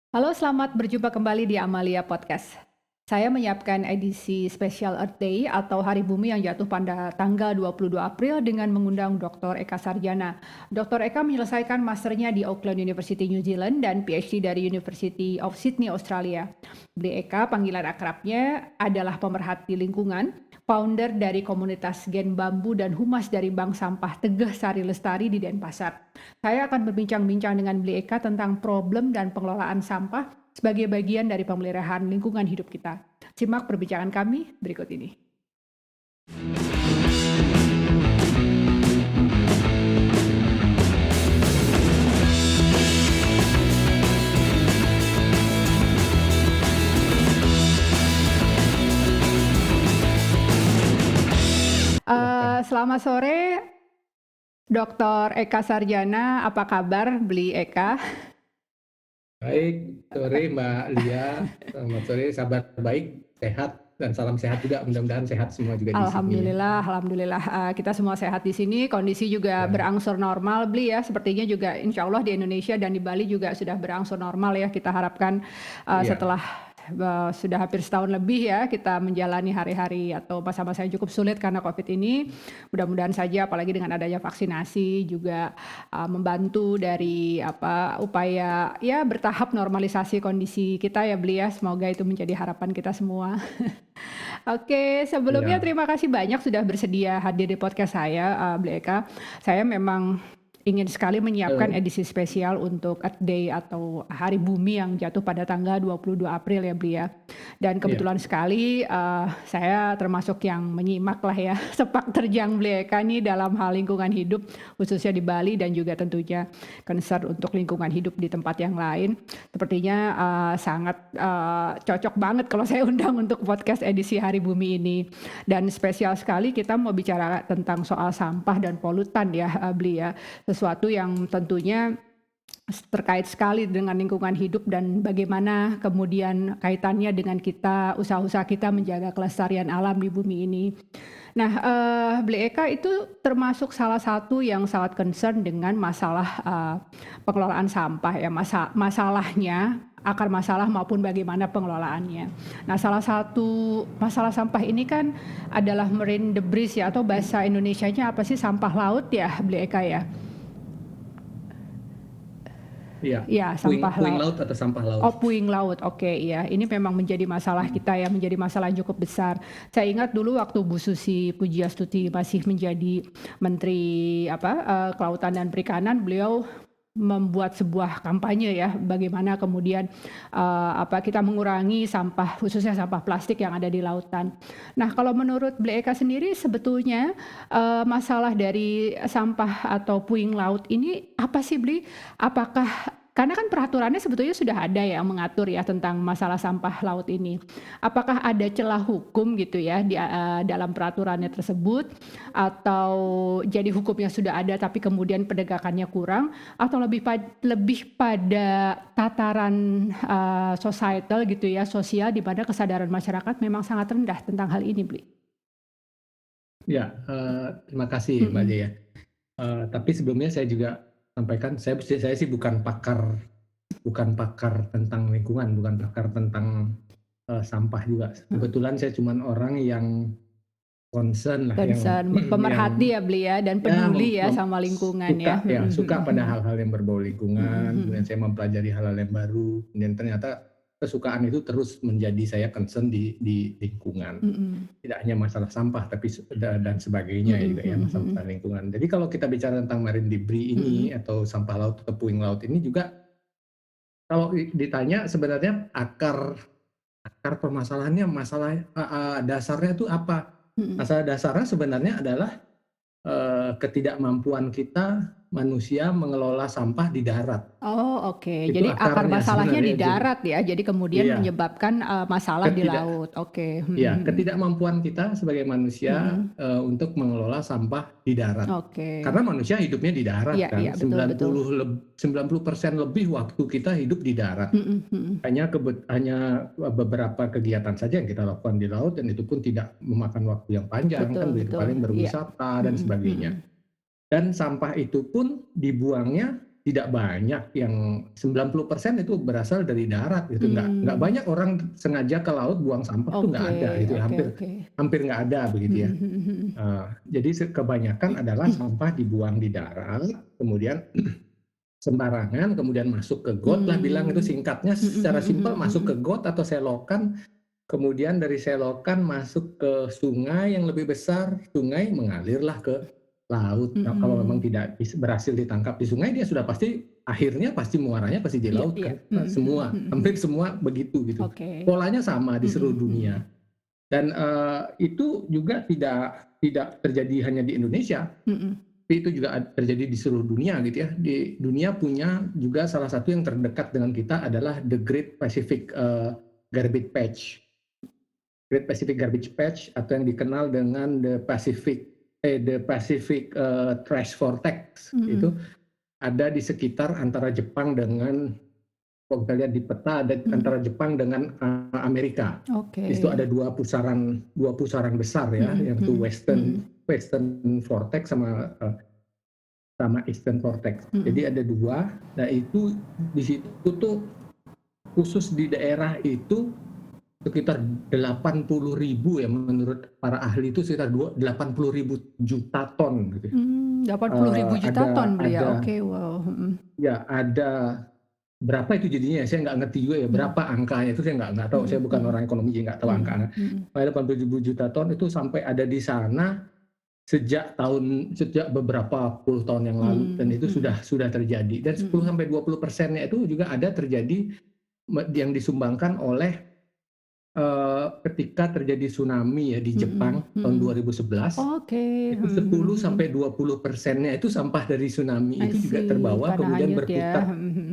Halo, selamat berjumpa kembali di Amalia Podcast. Saya menyiapkan edisi spesial Earth Day atau Hari Bumi yang jatuh pada tanggal 22 April dengan mengundang Dr. Eka Sarjana. Dr. Eka menyelesaikan masternya di Auckland University New Zealand dan PhD dari University of Sydney, Australia. Beli Eka, panggilan akrabnya adalah pemerhati lingkungan, founder dari komunitas Gen Bambu dan humas dari Bank Sampah Tegeh Sari Lestari di Denpasar. Saya akan berbincang-bincang dengan Beli Eka tentang problem dan pengelolaan sampah sebagai bagian dari pemeliharaan lingkungan hidup kita. Simak perbincangan kami berikut ini. Silahkan. Selamat sore, Dr. Eka Sarjana. Apa kabar, Beli Eka? Baik, sore Mbak Lia. Selamat sore, sahabat baik, sehat, dan salam sehat juga. Mudah-mudahan sehat semua juga di sini ya. Alhamdulillah, kita semua sehat di sini. Kondisi juga Ya, berangsur normal, Beli ya. Sepertinya juga insya Allah di Indonesia dan di Bali juga sudah berangsur normal ya. Kita harapkan iya, setelah sudah hampir setahun lebih ya kita menjalani hari-hari atau masa-masa yang cukup sulit karena COVID ini. Mudah-mudahan saja apalagi dengan adanya vaksinasi juga membantu dari upaya ya bertahap normalisasi kondisi kita ya, Beli ya. Semoga itu menjadi harapan kita semua. Oke, sebelumnya iya, terima kasih banyak sudah bersedia hadir di podcast saya, Beli Eka. Saya memang ingin sekali menyiapkan eh, edisi spesial untuk Earth Day atau Hari Bumi yang jatuh pada tanggal 22 April ya, Beli ya. Dan iya, kebetulan sekali saya termasuk yang menyimak lah ya sepak terjang Beli Eka nih dalam hal lingkungan hidup khususnya di Bali dan juga tentunya concern untuk lingkungan hidup di tempat yang lain. Sepertinya sangat cocok banget kalau saya undang untuk podcast edisi Hari Bumi ini. Dan spesial sekali kita mau bicara tentang soal sampah dan polutan ya, Bli ya. Sesuatu yang tentunya terkait sekali dengan lingkungan hidup dan bagaimana kemudian kaitannya dengan kita, usaha-usaha kita menjaga kelestarian alam di bumi ini. Nah, Bli Eka itu termasuk salah satu yang sangat concern dengan masalah pengelolaan sampah ya, masalahnya, akar masalah maupun bagaimana pengelolaannya. Nah, salah satu masalah sampah ini kan adalah marine debris ya, atau bahasa Indonesianya apa sih, sampah laut ya, Bli Eka ya? iya. Ya, sampah Puing laut. laut atau sampah laut? Oh, puing laut. Oke, iya. Ini memang menjadi masalah Hmm, kita ya, menjadi masalah yang cukup besar. Saya ingat dulu waktu Bu Susi Pujiastuti masih menjadi Menteri Kelautan dan Perikanan, beliau membuat sebuah kampanye ya, bagaimana kemudian kita mengurangi sampah, khususnya sampah plastik yang ada di lautan. Nah, kalau menurut Bli Eka sendiri sebetulnya masalah dari sampah atau puing laut ini apa sih, Bli? Apakah karena kan peraturannya sebetulnya sudah ada ya yang mengatur ya tentang masalah sampah laut ini. Apakah ada celah hukum gitu ya di dalam peraturannya tersebut, atau jadi hukumnya sudah ada tapi kemudian penegakannya kurang, atau lebih pada tataran societal gitu ya, sosial, di mana kesadaran masyarakat memang sangat rendah tentang hal ini, Bli? iya, terima kasih Mbak Mhm. Lia. Tapi sebelumnya saya juga sampaikan, saya sih bukan pakar tentang lingkungan, bukan pakar tentang sampah juga. Heeh. Kebetulan saya cuma orang yang concern lah, yang Concern, pemerhati yang ya, Bli ya, dan ya peduli ya sama lingkungan ya. Mhm, suka mhm, pada mhm. hal-hal yang berbau Mhm, lingkungan, kemudian mhm. saya mempelajari hal-hal yang baru, kemudian ternyata kesukaan itu terus menjadi saya concern di lingkungan. Mhm. Tidak hanya masalah sampah, tapi dan sebagainya Mhm, juga ya, mhm, masalah mhm. lingkungan. Jadi kalau kita bicara tentang marine debris ini Mhm. atau sampah laut atau puing laut ini juga, kalau ditanya sebenarnya akar akar permasalahannya, masalah dasarnya itu apa? Mhm. Masalah dasarnya sebenarnya adalah ketidakmampuan kita manusia mengelola sampah di darat. Oh, oke. Itu Jadi akar akarnya masalahnya di sebenarnya. Jadi darat ya, jadi kemudian iya, menyebabkan masalah di ketidak laut. Oke. Mhm, ya mhm. ketidakmampuan kita sebagai manusia Mhm. untuk mengelola sampah di darat. Oke. Karena manusia hidupnya di darat Iya, iya, kan, betul, betul. 90% lebih waktu kita hidup di darat. Mhm, mhm. Hanya beberapa kegiatan saja yang kita lakukan di laut, dan itu pun tidak memakan waktu yang panjang kan, Betul, begitu, betul. paling Iya. berwisata dan Mhm, sebagainya. mhm. Dan sampah itu pun dibuangnya tidak banyak yang 90% itu berasal dari darat gitu. Nggak Hmm. banyak orang sengaja ke laut buang sampah tuh nggak Oke, ada gitu ya, oke, hampir oke. hampir nggak ada begitu ya. Jadi kebanyakan adalah sampah dibuang di darat, kemudian sembarangan, kemudian masuk ke got lah bilang itu Hmm. singkatnya secara simpel masuk ke got atau selokan, kemudian dari selokan masuk ke sungai yang lebih besar, sungai mengalirlah ke laut. Nah, kalau memang tidak berhasil ditangkap di sungai, dia sudah pasti akhirnya pasti muaranya pasti di Iya, laut iya. kan. Semua, hampir semua begitu gitu. Oke. Polanya sama di seluruh dunia. Dan itu juga tidak terjadi hanya di Indonesia, tapi itu juga terjadi di seluruh dunia gitu ya. Di dunia punya juga salah satu yang terdekat dengan kita adalah the Great Pacific Garbage Patch. Great Pacific Garbage Patch atau yang dikenal dengan the Pacific Trash Vortex itu ada di sekitar antara Jepang dengan, kalau kita lihat di peta ada antara Jepang dengan Amerika. Di situ ada dua pusaran besar ya, yaitu Western Vortex sama Eastern Vortex. Jadi ada dua. Nah itu di situ tuh khusus di daerah itu sekitar 80.000 ya, menurut para ahli itu sekitar 80.000 juta ton gitu. 80.000 juta ton beli ya? Ada Oke, wow. ya ada berapa itu jadinya, saya nggak ngerti juga ya berapa angkanya itu, saya nggak tahu, saya bukan orang ekonomi jadi nggak tahu angka. Ada 80.000 juta ton itu sampai ada di sana sejak beberapa puluh tahun yang lalu, dan itu sudah terjadi, dan 10-20%-nya itu juga ada terjadi yang disumbangkan oleh ketika terjadi tsunami ya di Jepang tahun 2011. Oke. Itu 10-20%-nya itu sampah dari tsunami I itu juga see, terbawa karena kemudian hanyut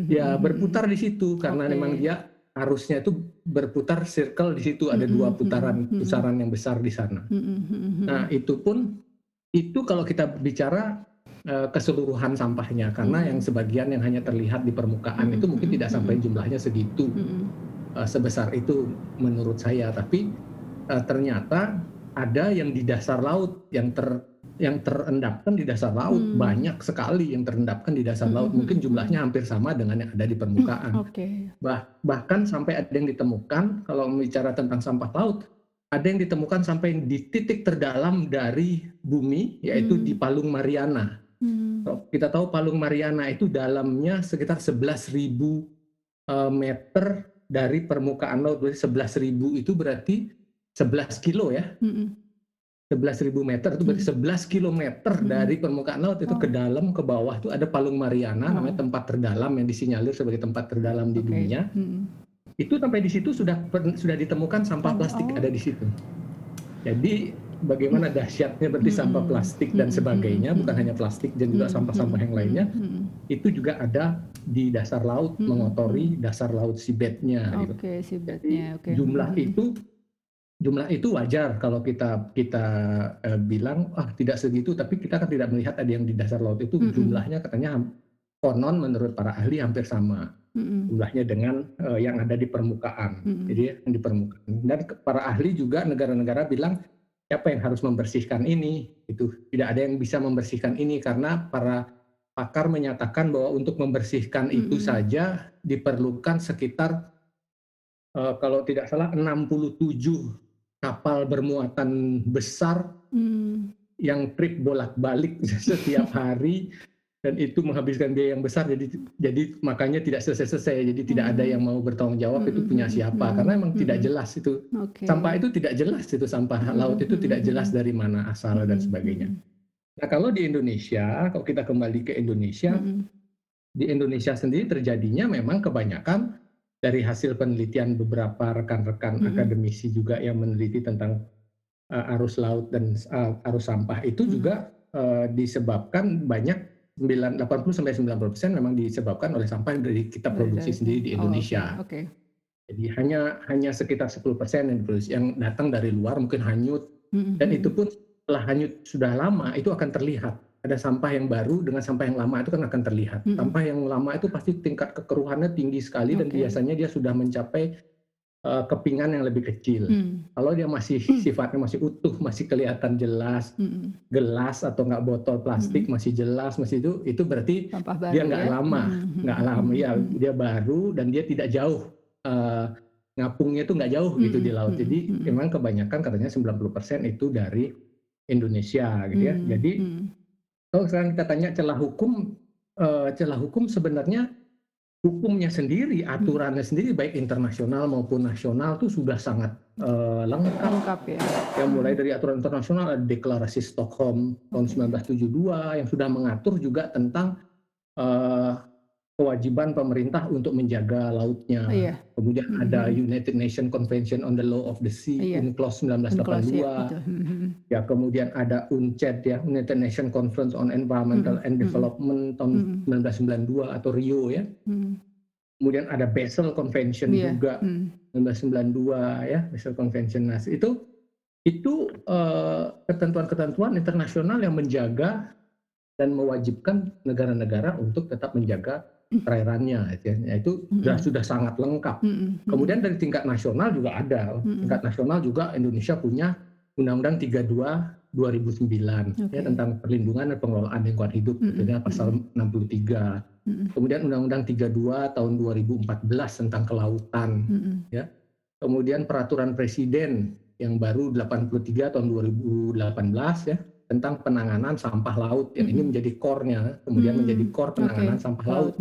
ya. berputar di situ karena memang Oke. dia arusnya itu berputar circle di situ, ada dua pusaran yang besar di sana. Nah itu kalau kita bicara keseluruhan sampahnya, karena yang sebagian yang hanya terlihat di permukaan itu mungkin tidak sampai jumlahnya segitu, sebesar itu menurut saya, tapi ternyata ada yang di dasar laut yang terendapkan di dasar laut, banyak sekali yang terendapkan di dasar laut, mungkin jumlahnya hampir sama dengan yang ada di permukaan. Bahkan sampai ada yang ditemukan, kalau bicara tentang sampah laut, ada yang ditemukan sampai di titik terdalam dari bumi, yaitu di Palung Mariana. Kita tahu Palung Mariana itu dalamnya sekitar 11.000 meter dari permukaan laut, berarti 11.000 itu berarti 11 kilo ya. 11.000 meter itu berarti 11 kilometer dari permukaan laut itu ke dalam, ke bawah itu ada Palung Mariana, namanya tempat terdalam yang disinyalir sebagai tempat terdalam di dunia. Itu sampai di situ sudah ditemukan sampah plastik ada di situ. Jadi bagaimana dahsyatnya berarti sampah plastik dan sebagainya, bukan hanya plastik dan juga sampah-sampah yang lainnya, itu juga ada di dasar laut, mengotori dasar laut seabednya. Oke, seabednya. Oke. Jumlah itu wajar kalau kita bilang tidak segitu, tapi kita kan tidak melihat ada yang di dasar laut itu jumlahnya katanya konon menurut para ahli hampir sama jumlahnya dengan yang ada di permukaan. Jadi yang di permukaan. Dan para ahli juga negara-negara bilang siapa yang harus membersihkan ini? Itu tidak ada yang bisa membersihkan ini karena para pakar menyatakan bahwa untuk membersihkan itu saja diperlukan sekitar kalau tidak salah 67 kapal bermuatan besar yang trip bolak-balik setiap hari, dan itu menghabiskan biaya yang besar, jadi makanya tidak selesai-selesai, jadi tidak ada yang mau bertanggung jawab itu punya siapa, karena memang tidak jelas itu. Sampah itu tidak jelas, itu sampah laut itu tidak jelas dari mana asal dan sebagainya. Nah kalau di Indonesia, kalau kita kembali ke Indonesia, di Indonesia sendiri terjadinya memang kebanyakan dari hasil penelitian beberapa rekan-rekan akademisi juga yang meneliti tentang arus laut dan arus sampah itu juga disebabkan banyak 80-90% memang disebabkan oleh sampah yang kita produksi sendiri di Indonesia. Jadi hanya sekitar 10% yang diproduksi, yang datang dari luar mungkin hanyut, dan itu pun setelah hanyut sudah lama itu akan terlihat. Ada sampah yang baru dengan sampah yang lama itu kan akan terlihat. Sampah yang lama itu pasti tingkat kekeruhannya tinggi sekali dan biasanya dia sudah mencapai kepingan yang lebih kecil. Kalau dia masih sifatnya masih utuh, masih kelihatan jelas, gelas atau nggak botol plastik masih jelas, masih itu berarti Sampah dia baru nggak ya. lama, nggak lama ya, dia baru dan dia tidak jauh, ngapungnya itu nggak jauh gitu di laut. Jadi memang kebanyakan katanya 90% itu dari Indonesia gitu ya. Jadi kalau sekarang kita tanya celah hukum sebenarnya hukumnya sendiri, aturannya sendiri baik internasional maupun nasional tuh sudah sangat lengkap. Lengkap ya. Yang mulai dari aturan internasional ada Deklarasi Stockholm tahun 1972 yang sudah mengatur juga tentang kewajiban pemerintah untuk menjaga lautnya. Iya. Kemudian ada United Nations Convention on the Law of the Sea, Iya. UNCLOS UNCLOS, 1982. ya, betul. Ya, kemudian ada UNCED ya, United Nations Conference on Environmental and Development tahun 1992 atau Rio ya. Kemudian ada Basel Convention Iya. juga 1992 ya, Basel Convention. Nah, itu ketentuan-ketentuan internasional yang menjaga dan mewajibkan negara-negara untuk tetap menjaga perairannya. Ya, itu sudah sangat lengkap. Kemudian dari tingkat nasional juga ada. Tingkat nasional juga Indonesia punya Undang-Undang 32 2009 ya, tentang perlindungan dan pengelolaan lingkungan hidup, tentunya pasal 63. Kemudian Undang-Undang 32 tahun 2014 tentang kelautan. Ya. Kemudian Peraturan Presiden yang baru 83 tahun 2018 ya, tentang penanganan sampah laut. Ya, ini menjadi core-nya, kemudian menjadi core penanganan sampah laut.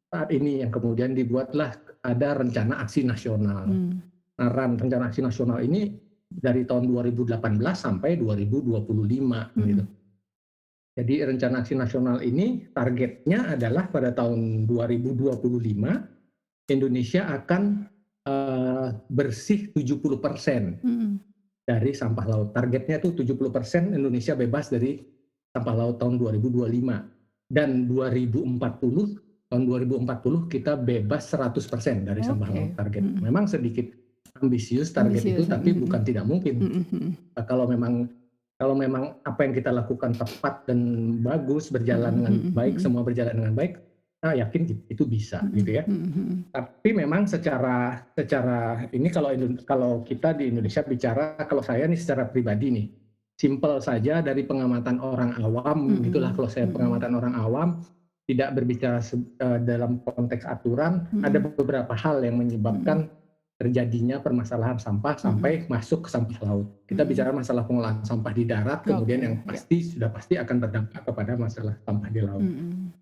Saat ini yang kemudian dibuatlah ada rencana aksi nasional. Nah, rencana aksi nasional ini dari tahun 2018 sampai 2025 gitu. Jadi rencana aksi nasional ini targetnya adalah pada tahun 2025 Indonesia akan bersih 70% dari sampah laut. Targetnya itu 70% Indonesia bebas dari sampah laut tahun 2025. Dan 2040 kita bebas 100% dari sampah laut target. Memang sedikit ambisius target itu, tapi bukan tidak mungkin. Kalau memang apa yang kita lakukan tepat dan bagus, berjalan dengan baik, semua berjalan dengan baik, saya yakin itu bisa gitu ya. Tapi memang secara ini kalau kita di Indonesia bicara, kalau saya nih secara pribadi nih, simpel saja dari pengamatan orang awam gitulah, kalau saya pengamatan orang awam tidak berbicara dalam konteks aturan, ada beberapa hal yang menyebabkan terjadinya permasalahan sampah sampai masuk ke sampah laut. Kita bicara masalah pengolahan sampah di darat, kemudian yang sudah pasti akan berdampak kepada masalah sampah di laut.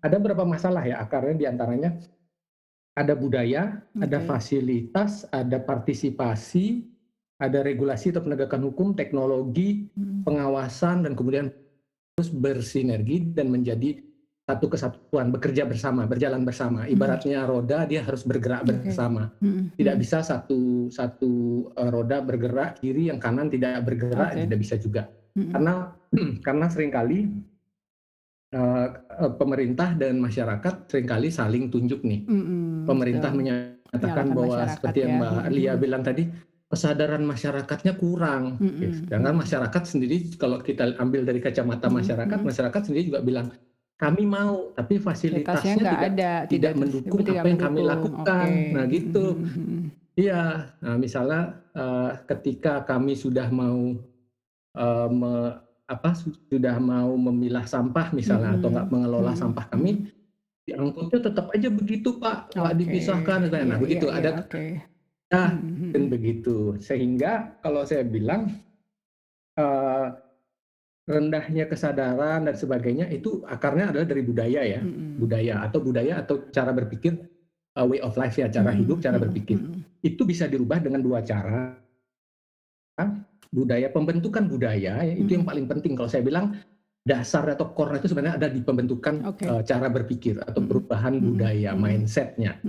Ada beberapa masalah ya, akarnya diantaranya ada budaya, ada fasilitas, ada partisipasi, ada regulasi atau penegakan hukum, teknologi, pengawasan, dan kemudian terus bersinergi dan menjadi satu kesatuan, bekerja bersama, berjalan bersama. Ibaratnya roda, dia harus bergerak bersama. Tidak bisa satu roda bergerak kiri, yang kanan tidak bergerak, tidak bisa juga. Karena seringkali pemerintah dan masyarakat seringkali saling tunjuk nih. Pemerintah menyatakan bahwa seperti yang Mbak Lia bilang tadi, kesadaran masyarakatnya kurang. Sedangkan masyarakat sendiri, kalau kita ambil dari kacamata masyarakat sendiri juga bilang, kami mau, tapi fasilitasnya tidak mendukung apa yang kami lakukan. Nah gitu. Iya, nah misalnya ketika kami sudah mau sudah mau memilah sampah misalnya, atau nggak mengelola sampah kami, diangkutnya tetap aja begitu Pak, nggak dipisahkan. Nah begitu ada. Dan begitu. Sehingga kalau saya bilang rendahnya kesadaran dan sebagainya itu akarnya adalah dari budaya ya, budaya atau cara berpikir, way of life ya, cara hidup, cara berpikir. Itu bisa dirubah dengan dua cara. Budaya, pembentukan budaya ya, itu yang paling penting. Kalau saya bilang dasar atau core itu sebenarnya ada di pembentukan cara berpikir atau perubahan budaya, mindsetnya.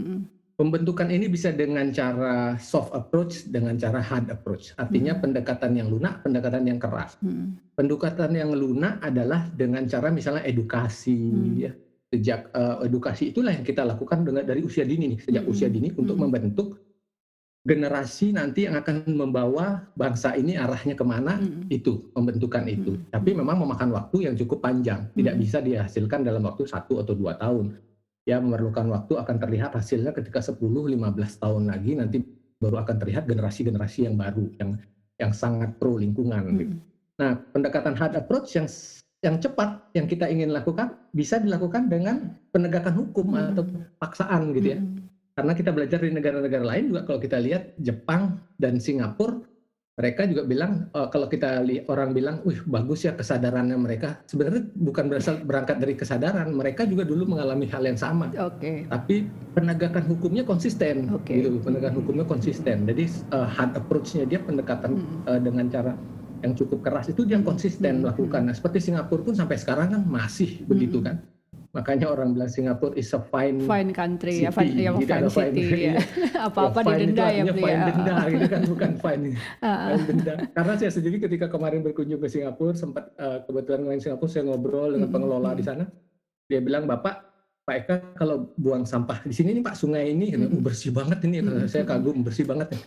Pembentukan ini bisa dengan cara soft approach, dengan cara hard approach. Artinya pendekatan yang lunak, pendekatan yang keras. Pendekatan yang lunak adalah dengan cara misalnya edukasi. Ya. Sejak edukasi itulah yang kita lakukan dari usia dini nih, sejak usia dini untuk membentuk generasi nanti yang akan membawa bangsa ini arahnya kemana, itu pembentukan itu. Tapi memang memakan waktu yang cukup panjang, tidak bisa dihasilkan dalam waktu 1 atau 2 tahun. Ya, memerlukan waktu, akan terlihat hasilnya ketika 10-15 tahun lagi nanti baru akan terlihat generasi-generasi yang baru yang sangat pro lingkungan gitu. Nah, pendekatan hard approach yang cepat yang kita ingin lakukan bisa dilakukan dengan penegakan hukum atau paksaan gitu ya. Karena kita belajar di negara-negara lain juga, kalau kita lihat Jepang dan Singapura, mereka juga bilang kalau kita orang bilang, "Wih, bagus ya kesadarannya mereka." Sebenarnya bukan berangkat dari kesadaran, mereka juga dulu mengalami hal yang sama. Tapi penegakan hukumnya konsisten, gitu. Penegakan hukumnya konsisten. Jadi hard approach-nya dia pendekatan dengan cara yang cukup keras itu dia konsisten melakukan. Nah, seperti Singapura pun sampai sekarang kan masih begitu kan. Makanya orang bilang Singapura is a fine country, city. fine city ya. Apa-apa didenda ya, fine denda gitu kan, bukan fine denda. Karena saya sendiri ketika kemarin berkunjung ke Singapura, sempat kebetulan main Singapura, saya ngobrol dengan pengelola di sana. Dia bilang, Pak Eka kalau buang sampah di sini nih Pak, sungai ini bersih banget ini. Saya kagum, bersih banget ya.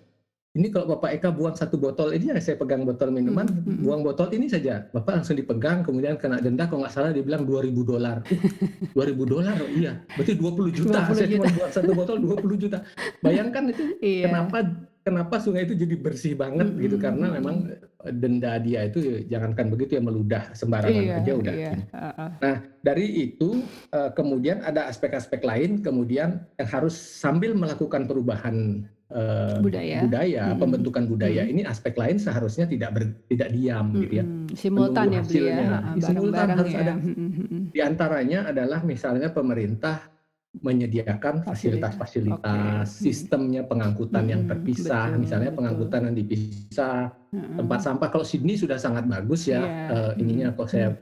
Ini kalau Bapak Eka buang satu botol ini, saya pegang botol minuman, buang botol ini saja, Bapak langsung dipegang, kemudian kena denda, kalau nggak salah dibilang $2.000. $2.000, iya, berarti 20 juta. Saya cuma buang satu botol 20 juta. Bayangkan itu kenapa sungai itu jadi bersih banget gitu, karena memang denda dia itu jangankan begitu ya, meludah sembarangan aja udah. Nah, dari itu kemudian ada aspek-aspek lain kemudian yang harus sambil melakukan perubahan budaya, pembentukan budaya ini, aspek lain seharusnya tidak diam gitu ya. Simultan ya, simultan harus ada. Di antaranya adalah misalnya pemerintah menyediakan fasilitas-fasilitas, sistemnya pengangkutan yang terpisah, misalnya pengangkutan yang dipisah, tempat sampah. Kalau Sydney sudah sangat bagus ya, ininya kok saya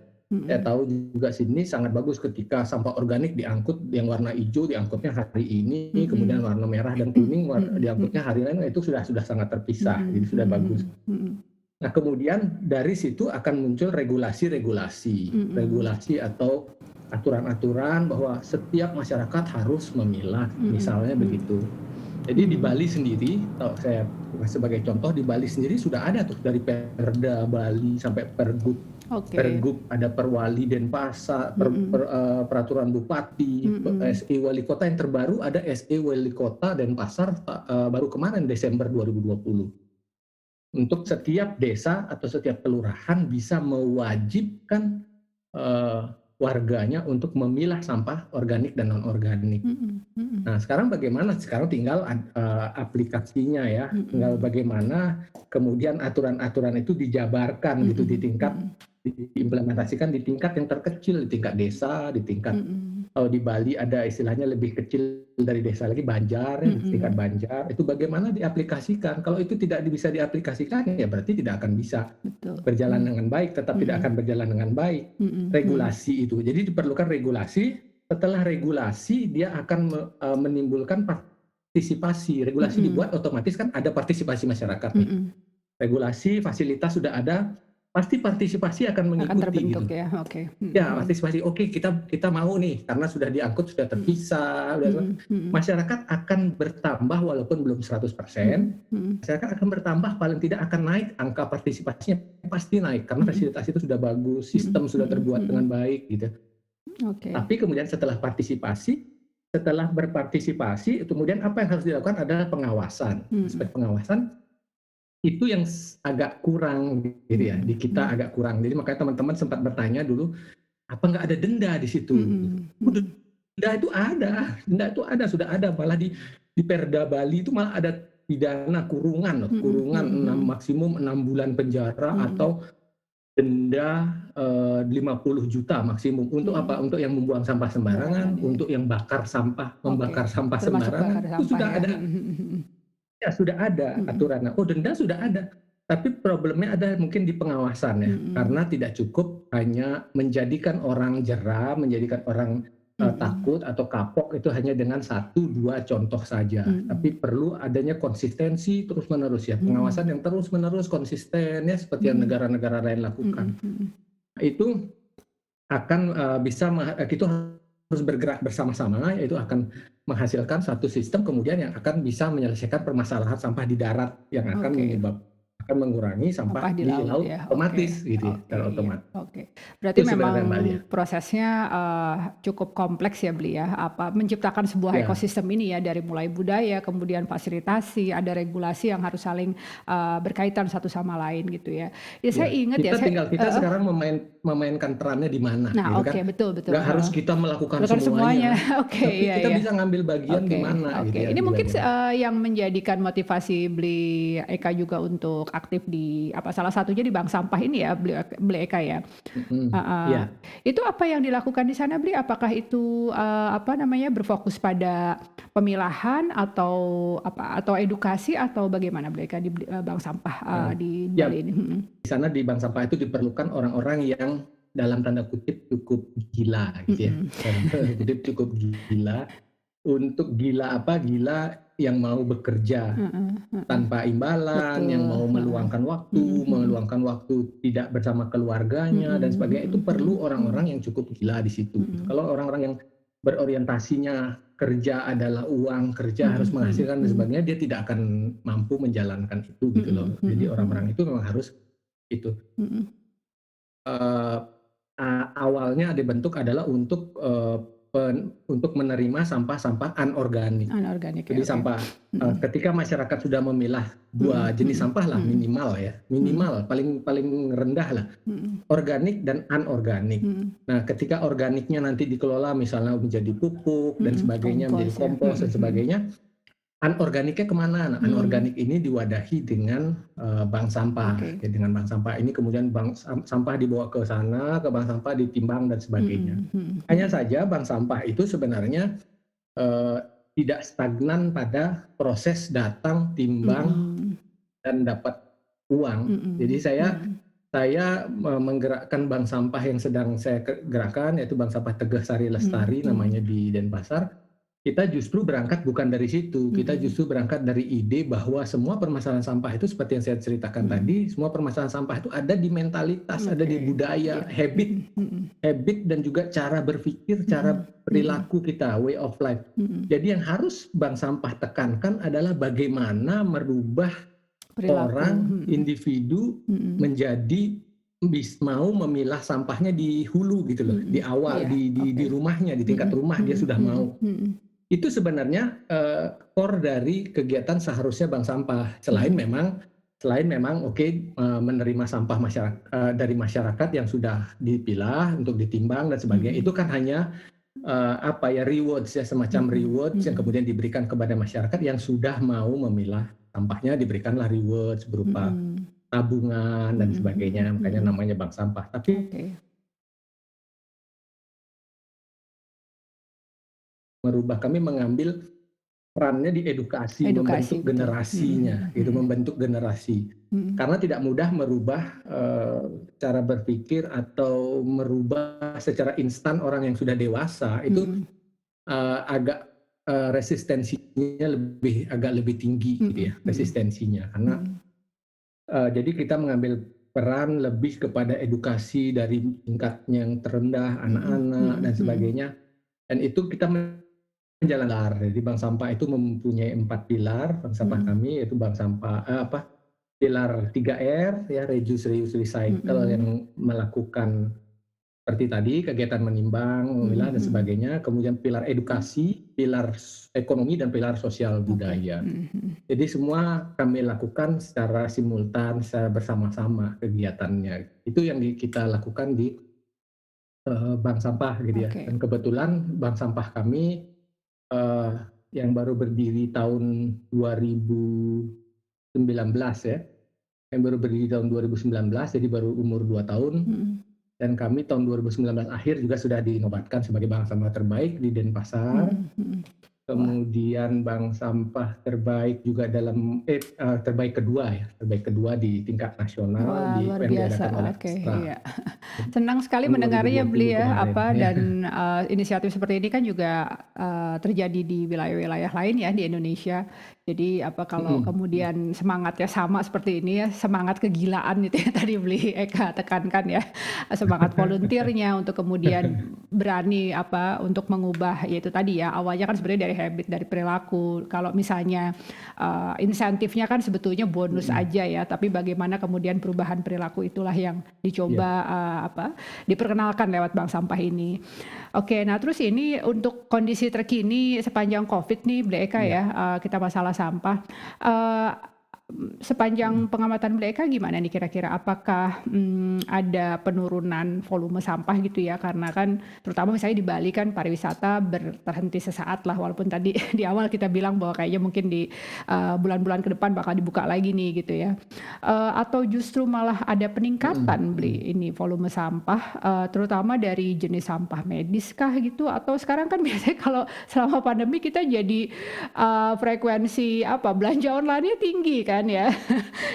tahu juga Sydney sangat bagus ketika sampah organik diangkut, yang warna hijau diangkutnya hari ini, kemudian warna merah dan kuning diangkutnya hari lain, itu sudah sangat terpisah, jadi sudah bagus. Nah, kemudian dari situ akan muncul regulasi atau aturan-aturan bahwa setiap masyarakat harus memilah, misalnya begitu. Jadi di Bali sendiri, saya sebagai contoh, di Bali sendiri sudah ada tuh dari Perda Bali sampai Pergub, ada Perwali Denpasar, peraturan bupati, SE Wali Kota, yang terbaru ada SE Wali Kota Denpasar baru kemarin Desember 2020. Untuk setiap desa atau setiap kelurahan bisa mewajibkan warganya untuk memilah sampah organik dan non-organik. Nah, sekarang bagaimana? Sekarang tinggal aplikasinya ya, tinggal bagaimana kemudian aturan-aturan itu dijabarkan gitu di tingkat, diimplementasikan di tingkat yang terkecil, di tingkat desa, di tingkat kalau di Bali ada istilahnya lebih kecil dari desa lagi, Banjar, di tingkat Banjar, itu bagaimana diaplikasikan. Kalau itu tidak bisa diaplikasikan, ya berarti tidak akan bisa berjalan dengan baik, tetap tidak akan berjalan dengan baik. Regulasi itu, jadi diperlukan regulasi. Setelah regulasi, dia akan menimbulkan partisipasi. Regulasi dibuat, otomatis kan ada partisipasi masyarakat nih. Regulasi, fasilitas sudah ada, pasti partisipasi akan mengikuti gitu. Ya, partisipasi. Oke, kita mau nih karena sudah diangkut, sudah terpisah, masyarakat akan bertambah walaupun belum 100%. Masyarakat akan bertambah, paling tidak akan naik angka partisipasinya, pasti naik karena fasilitas itu sudah bagus, sistem sudah terbuat dengan baik gitu. Tapi kemudian setelah berpartisipasi, kemudian apa yang harus dilakukan adalah pengawasan. Aspek pengawasan itu yang agak kurang gitu ya, di kita agak kurang. Jadi makanya teman-teman sempat bertanya dulu, apa nggak ada denda di situ? Denda itu ada, sudah ada. Malah di Perda Bali itu malah ada pidana kurungan maksimum 6 bulan penjara atau denda 50 juta maksimum. Untuk apa? Untuk yang membuang sampah sembarangan, untuk yang membakar sampah sembarangan, itu sudah ada. Ya, sudah ada aturannya. Denda sudah ada. Tapi problemnya ada mungkin di pengawasan ya. Karena tidak cukup hanya menjadikan orang jera, menjadikan orang takut atau kapok itu hanya dengan 1-2 contoh saja. Tapi perlu adanya konsistensi terus-menerus ya. Pengawasan yang terus-menerus konsisten ya, seperti yang negara-negara lain lakukan. Itu akan itu harus bergerak bersama-sama, yaitu akan menghasilkan satu sistem kemudian yang akan bisa menyelesaikan permasalahan sampah di darat yang akan menyebabkan akan mengurangi sampah Sampah di di laut laut ya, otomatis gitu ya, oke, secara iya, otomatis. oke. Itu Berarti memang sebenarnya Mbak Lia. prosesnya, cukup kompleks ya, Beli, ya, menciptakan sebuah Ya, ekosistem ini ya, dari mulai budaya, kemudian fasilitasi, ada regulasi yang harus saling, berkaitan satu sama lain gitu ya. Ya saya ya. ingat ya, Kita tinggal kita heeh. sekarang memainkan perannya di mana Nah, gitu oke, kan. betul betul, Nggak harus heeh. kita melakukan Lakukan semuanya, semuanya, oke, tapi iya kita iya. bisa ngambil bagian di Oke mana oke. gitu ya Ini di mungkin bagian itu. yang menjadikan motivasi Beli Eka juga untuk aktif di salah satunya di bank sampah ini ya, Beli Eka ya? Mhm, Heeh. iya. Itu apa yang dilakukan di sana, Bli? Apakah itu, berfokus pada pemilahan atau atau edukasi atau bagaimana Bli Eka di bank sampah, Heeh. di Ya, Bali ini? Mhm. di sana di bank sampah itu diperlukan orang-orang yang dalam tanda kutip cukup gila gitu ya, Mhm. dalam tanda kutip cukup gila, untuk gila apa, gila yang mau bekerja Heeh heeh. tanpa imbalan, yang Betul, mau heeh. Mhm mhm. meluangkan waktu tidak bersama keluarganya dan Mhm sebagainya, itu mhm perlu mhm orang-orang yang cukup gila di situ gitu. mhm. Kalau orang-orang yang berorientasinya kerja adalah uang, kerja harus Mhm mhm menghasilkan dan mhm. sebagainya, dia tidak akan mampu menjalankan itu gitu loh. Mhm Jadi mhm mhm. orang-orang itu memang harus itu. Mhm. Eee, awalnya dibentuk adalah untuk, untuk menerima sampah-sampah anorganik. Anorganik ya, Jadi oke. sampah, Mhm. ketika masyarakat sudah memilah Mhm 2 jenis mhm sampah lah mhm. minimal ya, Mhm minimal paling paling rendah lah, mhm organik dan anorganik. mhm Nah, ketika organiknya nanti dikelola misalnya menjadi pupuk dan mhm. sebagainya, menjadi Kompos ya. kompos Mhm dan mhm. sebagainya, anorganiknya kemana? Nah, Mhm. anorganik ini diwadahi dengan, bank sampah. Oke. Ya dengan bank sampah ini kemudian bank sampah dibawa ke sana, ke bank sampah ditimbang dan sebagainya. Mhm mhm Hanya mhm. saja bank sampah itu sebenarnya, eee, tidak stagnan pada proses datang, timbang, Mhm. dan dapat uang. Jadi Mhm saya mhm. saya menggerakkan bank sampah yang sedang saya gerakkan, yaitu Bank Sampah Tegeh Sari Mhm Lestari mhm. namanya di Denpasar. Kita justru berangkat bukan dari situ, kita Mhm justru berangkat dari ide bahwa semua permasalahan sampah itu seperti yang saya ceritakan mhm. tadi, semua permasalahan sampah itu ada di mentalitas, ada di Oke. budaya, Iya. Mhm mhm. habit dan juga cara berpikir, cara Mhm mhm perilaku kita, way of life. mhm. Jadi yang harus bank sampah tekankan adalah bagaimana merubah Perilaku. orang, Mhm individu mhm menjadi mau memilah sampahnya di hulu gitu loh, di mhm. awal, Iya, di oke. rumahnya, di tingkat Mhm rumah dia mhm sudah mhm mau. mhm Itu sebenarnya, core dari kegiatan seharusnya bank sampah. mhm Selain memang oke, menerima sampah dari masyarakat yang sudah dipilah untuk ditimbang dan sebagainya, mhm itu kan hanya, apa ya, rewards ya, semacam mhm rewards yang mhm kemudian diberikan kepada masyarakat yang sudah mau memilah sampahnya, diberikanlah rewards berupa mhm tabungan dan mhm mhm sebagainya, makanya mhm. namanya bank sampah. Tapi Oke. kami mengambil perannya di edukasi, Edukasi, membentuk betul. Mhm generasinya, gitu, mhm membentuk generasi. mhm. Karena tidak mudah merubah, cara berpikir atau merubah secara instan orang yang sudah dewasa, itu, Mhm agak, resistensinya agak lebih tinggi gitu mhm ya, mhm resistensinya. Karena, mhm jadi kita mengambil peran lebih kepada edukasi dari tingkat yang terendah, mhm anak-anak mhm dan mhm sebagainya, dan itu kita pilar. Jadi bank sampah itu mempunyai 4 pilar, bank sampah mhm kami yaitu bank sampah pilar 3R ya, reduce, reuse, recycle mhm yang melakukan seperti tadi kegiatan menimbang, mhm memilah dan mhm. sebagainya. Kemudian pilar edukasi, pilar ekonomi dan pilar sosial Oke. budaya. Mhm mhm. Jadi semua kami lakukan secara simultan, secara bersama-sama kegiatannya. Itu yang kita lakukan di, bank sampah gitu ya. Oke. Dan kebetulan bank sampah kami Eee, yang baru berdiri tahun 2019 ya, yang baru berdiri tahun 2019, jadi baru umur 2 tahun, Mhm dan kami tahun 2019 akhir juga sudah dinobatkan sebagai bank sampah terbaik di Denpasar. mhm mhm. Wah, Kemudian bank sampah terbaik juga terbaik kedua ya, terbaik kedua di tingkat nasional wah luar yang diadakan oleh biasa. Oke, Astra iya. Senang sekali tahun mendengarnya Beli 2020 ya, kemarin ya. dan, inisiatif seperti ini kan juga, terjadi di wilayah-wilayah lain ya di Indonesia. Jadi kalau Mhm, mhm. kemudian semangatnya sama seperti ini ya, semangat kegilaan itu yang tadi Beli Eka tekankan ya, semangat volunteer-nya untuk kemudian berani untuk mengubah ya itu tadi ya, awalnya kan sebenarnya dari habit, dari perilaku. Kalau misalnya, insentifnya kan sebetulnya bonus Mhm, aja ya, tapi bagaimana kemudian perubahan perilaku itulah yang iya, dicoba, diperkenalkan lewat bank sampah ini. Oke, nah terus ini untuk kondisi terkini sepanjang Covid nih Bre Eka iya, ya, kita masalah sampah, eee, sepanjang mhm. pengamatan Bre Eka gimana nih kira-kira? Apakah, ada penurunan volume sampah gitu ya? Karena kan terutama misalnya di Bali kan pariwisata terhenti sesaat lah, walaupun tadi di awal kita bilang bahwa kayaknya mungkin di, bulan-bulan ke depan bakal dibuka lagi nih gitu ya. Atau justru malah ada Mhm, peningkatan mhm. ini volume sampah, terutama dari jenis sampah medis kah gitu? Atau sekarang kan biasanya kalau selama pandemi kita jadi, frekuensi belanja online-nya tinggi kan ya,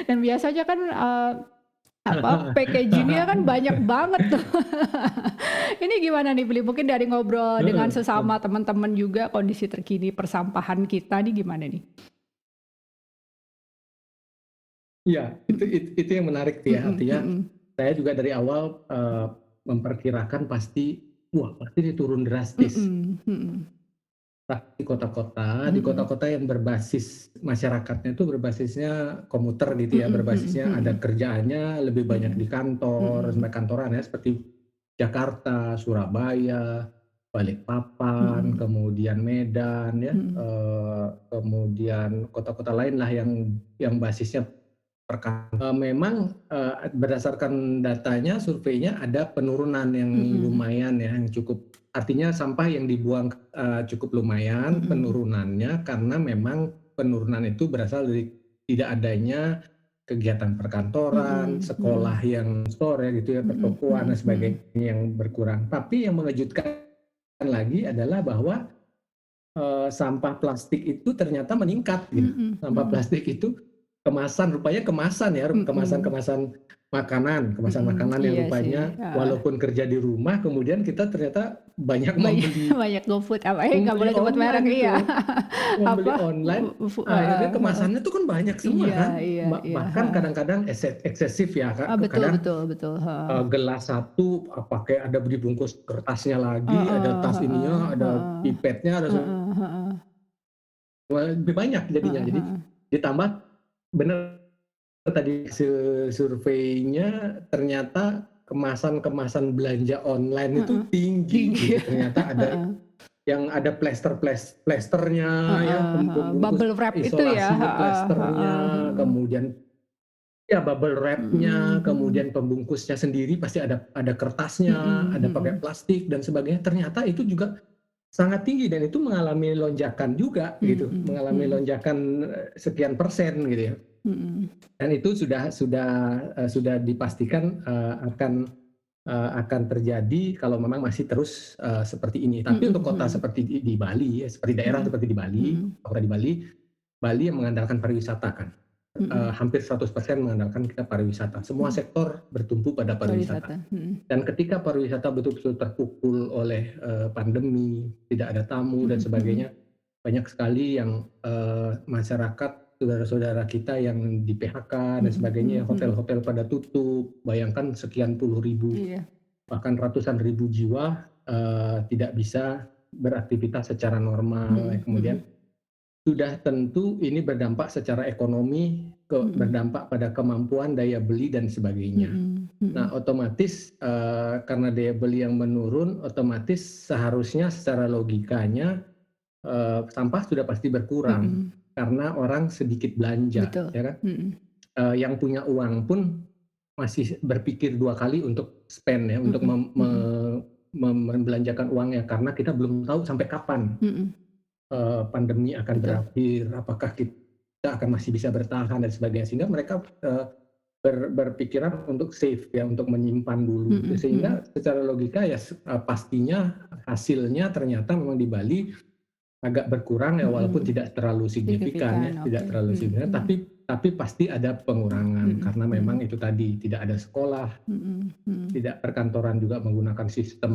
dan biasanya kan, packaging-nya kan banyak banget tuh. Ini gimana nih Beli, mungkin dari ngobrol dengan Heeh, heeh. sesama teman-teman juga kondisi terkini persampahan kita nih gimana nih? Iya, Mhm. itu yang menarik tuh ya, Mhm artinya mhm. saya juga dari awal, memperkirakan pasti, wah pasti ini turun drastis. Mhm mhm. Di Mhm. kota-kota yang berbasis masyarakatnya itu berbasisnya komuter gitu ya, Mhm mhm berbasisnya ada mhm. kerjaannya lebih banyak di Mhm. kantor, Mhm. sampai kantoran ya, seperti Jakarta, Surabaya, Balikpapan, Mhm. kemudian Medan ya, Mhm. kemudian kota-kota lain lah yang basisnya memang, berdasarkan datanya, surveinya ada penurunan yang Mhm. lumayan ya, yang cukup artinya sampah yang dibuang, cukup lumayan Mhm. penurunannya karena memang penurunan itu berasal dari tidak adanya kegiatan perkantoran, Mhm. Mhm. sekolah yang store ya gitu ya, Mhm. pertokoan dan Mhm. Mhm. sebagainya yang berkurang. Tapi yang mengejutkan lagi adalah bahwa, sampah plastik itu ternyata meningkat gitu. Mhm. Sampah Mhm. plastik itu rupanya kemasan ya, Mhm. kemasan makanan yang Iya sih, rupanya heeh. walaupun kerja di rumah kemudian kita ternyata banyak Banyak membeli banyak GoFood nggak membeli boleh sebut merek, online iya. gitu. Membeli online, Heeh akhirnya heeh. kemasannya tuh kan banyak semua Iya kan, iya iya, bahkan heeh. kadang-kadang eksesif ya Kak, Betul kadang, betul betul, heeh. gelas satu, pakai ada dibungkus kertasnya lagi, ada Heeh tas heeh ininya, ada heeh. pipetnya, ada Heeh heeh. lebih banyak jadinya. Heeh Jadi heeh. ditambah bener tadi surveinya ternyata kemasan-kemasan belanja online itu Heeh. tinggi Tinggi gitu. ya, Ternyata ada heeh. yang ada plesternya ya, Heeh heeh. pembungkus Bubble wrap itu ya? isolasi Heeh plesternya, heeh, mhm. kemudian ya bubble Mhm wrap-nya, mhm. kemudian pembungkusnya sendiri pasti ada kertasnya, Mhm ada pakai mhm. plastik dan sebagainya. Ternyata itu juga sangat tinggi dan itu mengalami lonjakan juga gitu, Mhm mengalami mhm. lonjakan, sekian persen gitu ya. Mhm. Dan itu sudah dipastikan, akan terjadi kalau memang masih terus, seperti ini. Tapi Mhm untuk kota mhm. seperti di Bali ya, seperti daerah Mhm. seperti di Bali, Mhm. kota di Bali, Bali yang mengandalkan pariwisata kan, Mhm. hampir 100% mengandalkan kita pariwisata. Semua Mhm. sektor bertumpu pada pariwisata. Pariwisata, mhm. Dan ketika pariwisata betul-betul terpukul oleh, pandemi, tidak ada tamu dan Mhm mhm. sebagainya, banyak sekali yang, masyarakat, saudara-saudara kita yang di-PHK dan Mhm sebagainya, mhm mhm. hotel-hotel pada tutup, bayangkan sekian puluh ribu, Iya. bahkan ratusan ribu jiwa, tidak bisa beraktivitas secara normal, Mhm kemudian mhm. sudah tentu ini berdampak secara ekonomi, Mhm. berdampak pada kemampuan daya beli dan sebagainya. Mhm Nah, mhm. otomatis, karena daya beli yang menurun, otomatis seharusnya secara logikanya, sampah sudah pasti berkurang, Mhm. karena orang sedikit belanja, Betul, ya kan? mhm. Yang punya uang pun masih berpikir 2 kali untuk spend ya, untuk Mhm mhm. membelanjakan uangnya, karena kita belum tahu sampai kapan, Mhm. pandemi akan Betul. berakhir, apakah kita akan masih bisa bertahan dan sebagainya. Sehingga mereka, berpikiran untuk save ya, untuk menyimpan dulu. Mhm Sehingga mhm. secara logika ya pastinya hasilnya ternyata memang di Bali agak berkurang ya, walaupun Mhm. tidak terlalu signifikan Signifikan, ya, oke. tidak terlalu Mhm signifikan, mhm. tapi pasti ada pengurangan Mhm karena memang mhm. itu tadi, tidak ada sekolah, Mhm mhm. tidak perkantoran juga menggunakan sistem,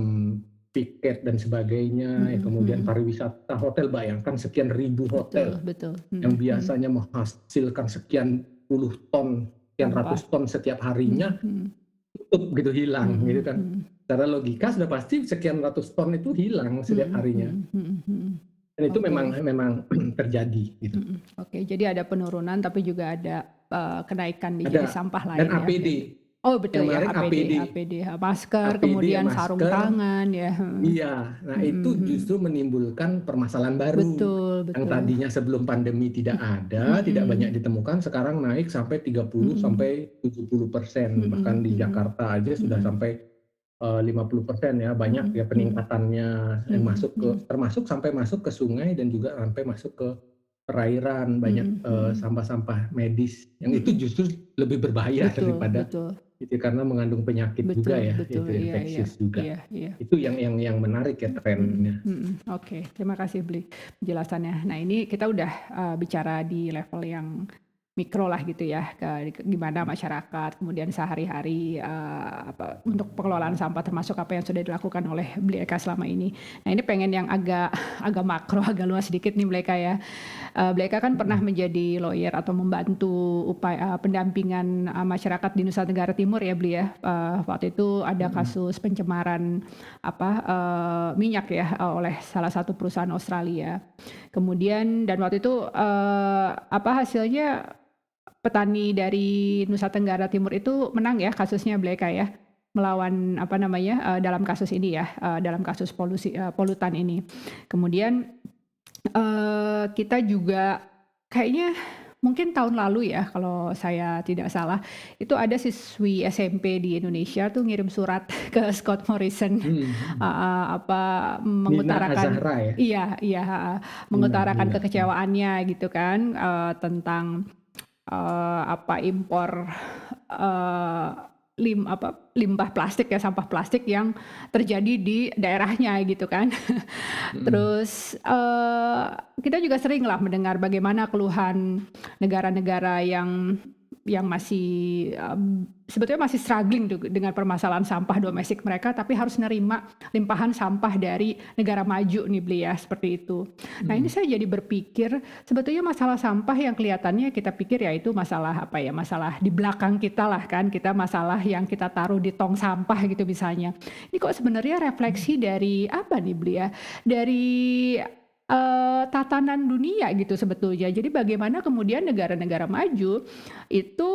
piket dan sebagainya, ya Mhm kemudian mhm. pariwisata hotel, bayangkan sekian ribu Betul hotel betul. yang Mhm mhm. biasanya menghasilkan sekian puluh ton, sekian Sampah. ratus ton setiap harinya, Mhm mhm. tutup gitu, hilang gitu Mhm kan. mhm. Secara logika sudah pasti sekian ratus ton itu hilang setiap Mhm harinya, mhm mhm mhm. dan itu Oke. memang memang terjadi gitu. Oke, jadi ada penurunan tapi juga ada, kenaikan di jenis Ada, sampah dan lain ya APD, berarti? Oh betul yang ya menarik APD APD. APD, masker, APD, kemudian sarung masker, tangan ya, heeh. iya. Nah, Mhm itu mhm. justru menimbulkan permasalahan baru, Betul yang betul. tadinya sebelum pandemi tidak ada, tidak banyak Mhm. ditemukan, sekarang naik sampai 30 Mhm. sampai 70%, bahkan Mhm di mhm. Jakarta aja sudah Mhm. sampai 50% ya, banyak Mhm ya mhm. peningkatannya yang Mhm masuk ke, mhm. termasuk sampai masuk ke sungai dan juga sampai masuk ke perairan, banyak Mhm mhm. sampah-sampah medis yang itu Mhm. justru lebih berbahaya Betul daripada betul. itu, karena mengandung penyakit juga Betul ya, betul, itu iya iya, infeksius juga. iya iya. Itu yang menarik ya Mhm trennya. mhm. Oke, terima kasih Bli, penjelasannya. Nah ini kita udah, bicara di level yang mikro lah gitu ya, gimana masyarakat kemudian sehari-hari, untuk pengelolaan sampah termasuk apa yang sudah dilakukan oleh Bli Eka selama ini. Nah ini pengen yang agak agak makro, agak luas sedikit nih Bli Eka ya. Bli Eka kan pernah Mhm, menjadi lawyer atau membantu upaya pendampingan, masyarakat di Nusa Tenggara Timur ya Bli ya. Waktu itu ada mhm, kasus pencemaran minyak ya, oleh salah satu perusahaan Australia. Kemudian dan waktu itu, hasilnya petani dari Nusa Tenggara Timur itu menang ya kasusnya Bleka ya, melawan dalam kasus ini ya, dalam kasus polutan ini. Kemudian, kita juga kayaknya mungkin tahun lalu ya kalau saya tidak salah, itu ada siswi SMP di Indonesia tuh ngirim surat ke Scott Morrison, mhm. Nina mengutarakan Azahra ya? iya iya, heeh, Nina mengutarakan Nina, kekecewaannya gitu kan, tentang impor, eee, limbah plastik ya, sampah plastik yang terjadi di daerahnya gitu kan. mhm, Terus, kita juga seringlah mendengar bagaimana keluhan negara-negara yang masih, sebetulnya masih struggling dengan permasalahan sampah domestik mereka, tapi harus nerima limpahan sampah dari negara maju nih Beli ya, seperti itu. Nah ini mhm, saya jadi berpikir, sebetulnya masalah sampah yang kelihatannya kita pikir ya itu masalah masalah di belakang kita lah kan, kita masalah yang kita taruh di tong sampah gitu misalnya. Ini kok sebenarnya refleksi dari apa nih Beli ya, dari, tatanan dunia gitu sebetulnya. Jadi bagaimana kemudian negara-negara maju itu,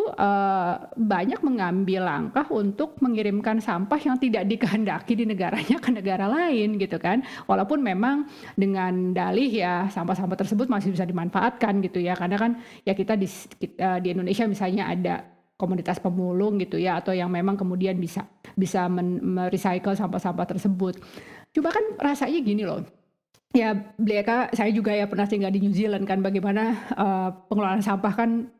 banyak mengambil langkah untuk mengirimkan sampah yang tidak dikehendaki di negaranya ke negara lain gitu kan. Walaupun memang dengan dalih ya sampah-sampah tersebut masih bisa dimanfaatkan gitu ya, karena kan ya kita di Indonesia misalnya ada komunitas pemulung gitu ya, atau yang memang kemudian bisa bisa me-recycle sampah-sampah tersebut. Coba kan rasanya gini loh, ya beli saya juga ya pernah tinggal di New Zealand kan bagaimana, pengelolaan sampah kan,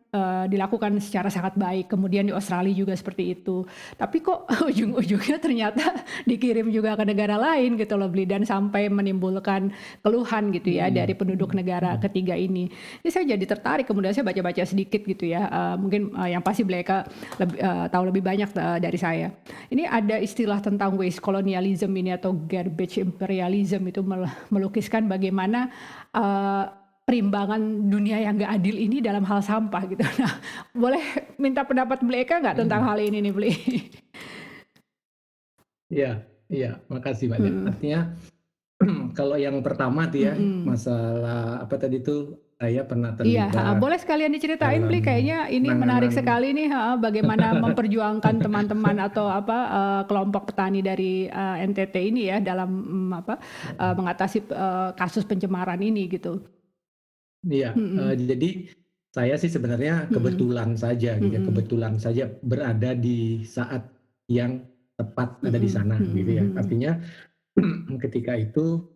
dilakukan secara sangat baik, kemudian di Australia juga seperti itu. Tapi kok ujung-ujungnya ternyata dikirim juga ke negara lain gitu loh Bli, dan sampai menimbulkan keluhan gitu ya dari mhm, penduduk mhm, negara mhm. ketiga ini. Ini saya jadi tertarik kemudian saya baca-baca sedikit gitu ya, mungkin, yang pasti Bli tahu lebih banyak, dari saya. Ini ada istilah tentang waste colonialism ini atau garbage imperialism itu melukiskan bagaimana, eee, perimbangan dunia yang nggak adil ini dalam hal sampah gitu. Nah, boleh minta pendapat Bli Eka nggak tentang Mhm. hal ini nih, Bli? Iya, iya, makasih banyak. Mhm, Artinya kalau yang pertama tuh ya, mhm. masalah apa tadi tuh, saya pernah Iya, heeh, terlibat boleh sekalian diceritain dalam Bli, kayaknya ini menarik penanganan. sekali nih, heeh, bagaimana memperjuangkan teman-teman atau kelompok petani dari, NTT ini ya dalam, mengatasi, kasus pencemaran ini gitu. Iya, Mhm, jadi saya sih sebenarnya mhm, kebetulan saja gitu ya, mhm, kebetulan saja berada di saat yang tepat ada di mhm, sana gitu mhm, ya. mhm. Artinya ketika itu,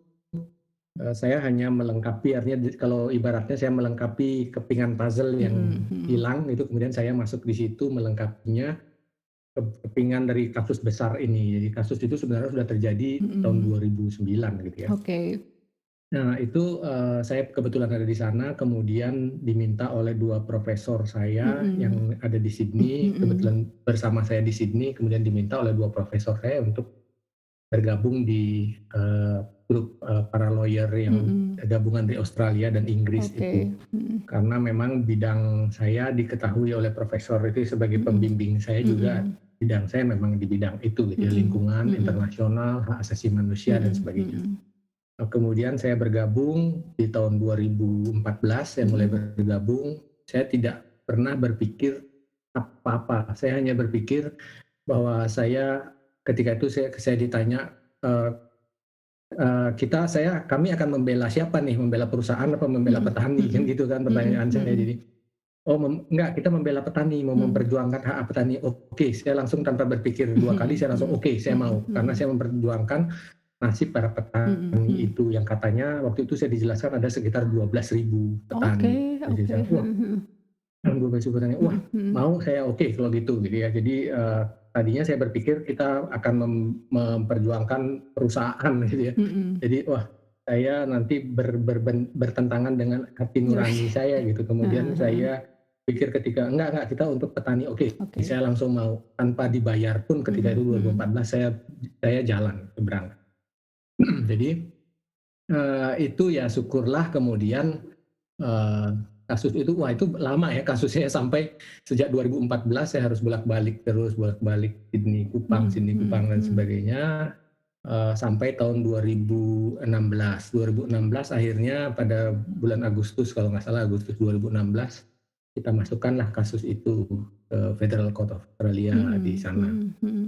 saya hanya melengkapi, artinya kalau ibaratnya saya melengkapi kepingan puzzle yang Mhm mhm. hilang itu, kemudian saya masuk di situ melengkapinya kepingan dari kasus besar ini. Jadi kasus itu sebenarnya sudah terjadi tahun Mhm. 2009 gitu ya. Oke. Nah itu, saya kebetulan ada di sana, kemudian diminta oleh 2 profesor saya Mhm. yang ada di Sydney, Mhm. kebetulan bersama saya di Sydney, kemudian diminta oleh 2 profesor saya untuk bergabung di grup para lawyer yang Mhm. gabungan dari Australia dan Inggris itu. Oke. Mhm. Karena memang bidang saya diketahui oleh profesor itu sebagai Mhm. pembimbing saya juga, Mhm. bidang saya memang di bidang itu gitu ya, Mhm. lingkungan, Mhm. internasional, hak asasi manusia dan Mhm. sebagainya. Mhm. Kemudian saya bergabung di tahun 2014, saya mulai Mhm. bergabung, saya tidak pernah berpikir apa-apa, saya hanya berpikir bahwa saya ketika itu saya ditanya, eee kami akan membela siapa nih? Membela perusahaan apa membela Mhm. petani? Kan Mhm. gitu kan Mhm. pertanyaan saya. Mhm. Jadi, "Oh enggak, kita membela petani, mau Mhm. memperjuangkan hak petani." Oke, saya langsung tanpa berpikir 2 kali, Mhm. saya langsung, Mhm. "Oke, saya mau." Karena Mhm. saya memperjuangkan nasib para Mhm. petani Mhm. itu, yang katanya waktu itu saya dijelaskan ada sekitar 12.000 petani. Oke. Jadi Oke. saya, wah, Mhm. Mhm. 12.000 petani, wah, Mhm. Mhm. mau saya, oke kalau gitu ya. Jadi, tadinya saya berpikir kita akan memperjuangkan perusahaan gitu ya. Mhm. Jadi, wah, saya nanti bertentangan dengan hati nurani saya gitu. Kemudian Heeh. Heeh. saya pikir ketika, enggak, kita untuk petani, oke, Oke. saya langsung mau. Tanpa dibayar pun ketika Mhm. itu Mhm. 2014 saya jalan, berangkat. Jadi, itu ya syukurlah kemudian, eee, kasus itu, wah itu lama ya kasusnya sampai sejak 2014 saya harus bolak-balik terus, bolak-balik Mhm. Sydney Mhm. Kupang dan Mhm. sebagainya. Sampai tahun 2016. 2016 akhirnya pada bulan Agustus, kalau nggak salah Agustus 2016, kita masukkanlah kasus itu ke Federal Court of Australia di Mhm. sana, Mhm. Mhm.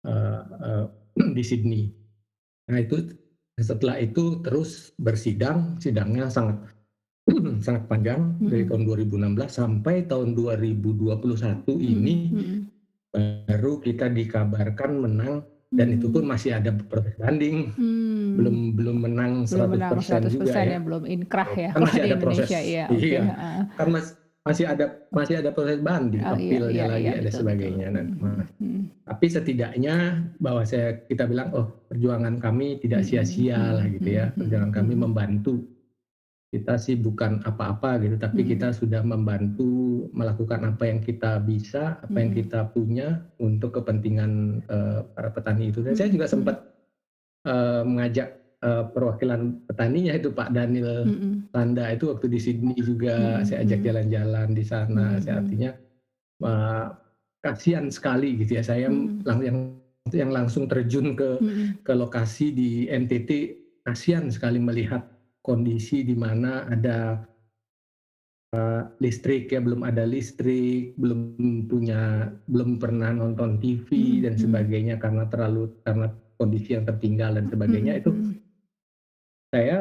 eee eee, di Sydney. Nah itu setelah itu terus bersidang, sidangnya sangat sangat panjang dari Mhm. tahun 2016 sampai tahun 2021 Mhm. ini Mhm. baru kita dikabarkan menang, dan itu pun Mmm. masih ada proses banding. Mmm. Belum belum menang Belum menang 100% juga 100% ya. ya, belum inkrah ya Kan kalau masih di ada Indonesia, proses, iya, oke, iya, heeh. kan masih ada proses banding, Oh, iya, apilnya iya, iya, lagi ada betul, betul. sebagainya. Nah, Mhm. Mhm. Mhm. tapi setidaknya bahwa kita bilang, "Oh, perjuangan kami tidak Mhm. sia-sia lah," Mhm. gitu ya. Mhm. Perjuangan Mhm. kami Mhm. membantu. Kita sih bukan apa-apa gitu, tapi kita Mhm. sudah membantu melakukan apa yang kita bisa, apa yang Mhm. kita punya untuk kepentingan, para petani itu. Dan saya Mhm. juga Mhm. sempat mengajak, perwakilan petaninya itu Pak Daniel Mhm. Tanda itu waktu di Sydney juga Mhm. saya ajak Mhm. jalan-jalan di sana. Saya Mhm. artinya, eee, kasihan sekali gitu ya, saya Mhm. yang langsung terjun Mhm. ke lokasi di NTT, kasihan sekali melihat kondisi di mana ada listrik ya, belum ada listrik, belum pernah nonton TV Mhm. dan Mhm. sebagainya karena kondisi yang tertinggal dan sebagainya. Mhm. Itu Mhm. saya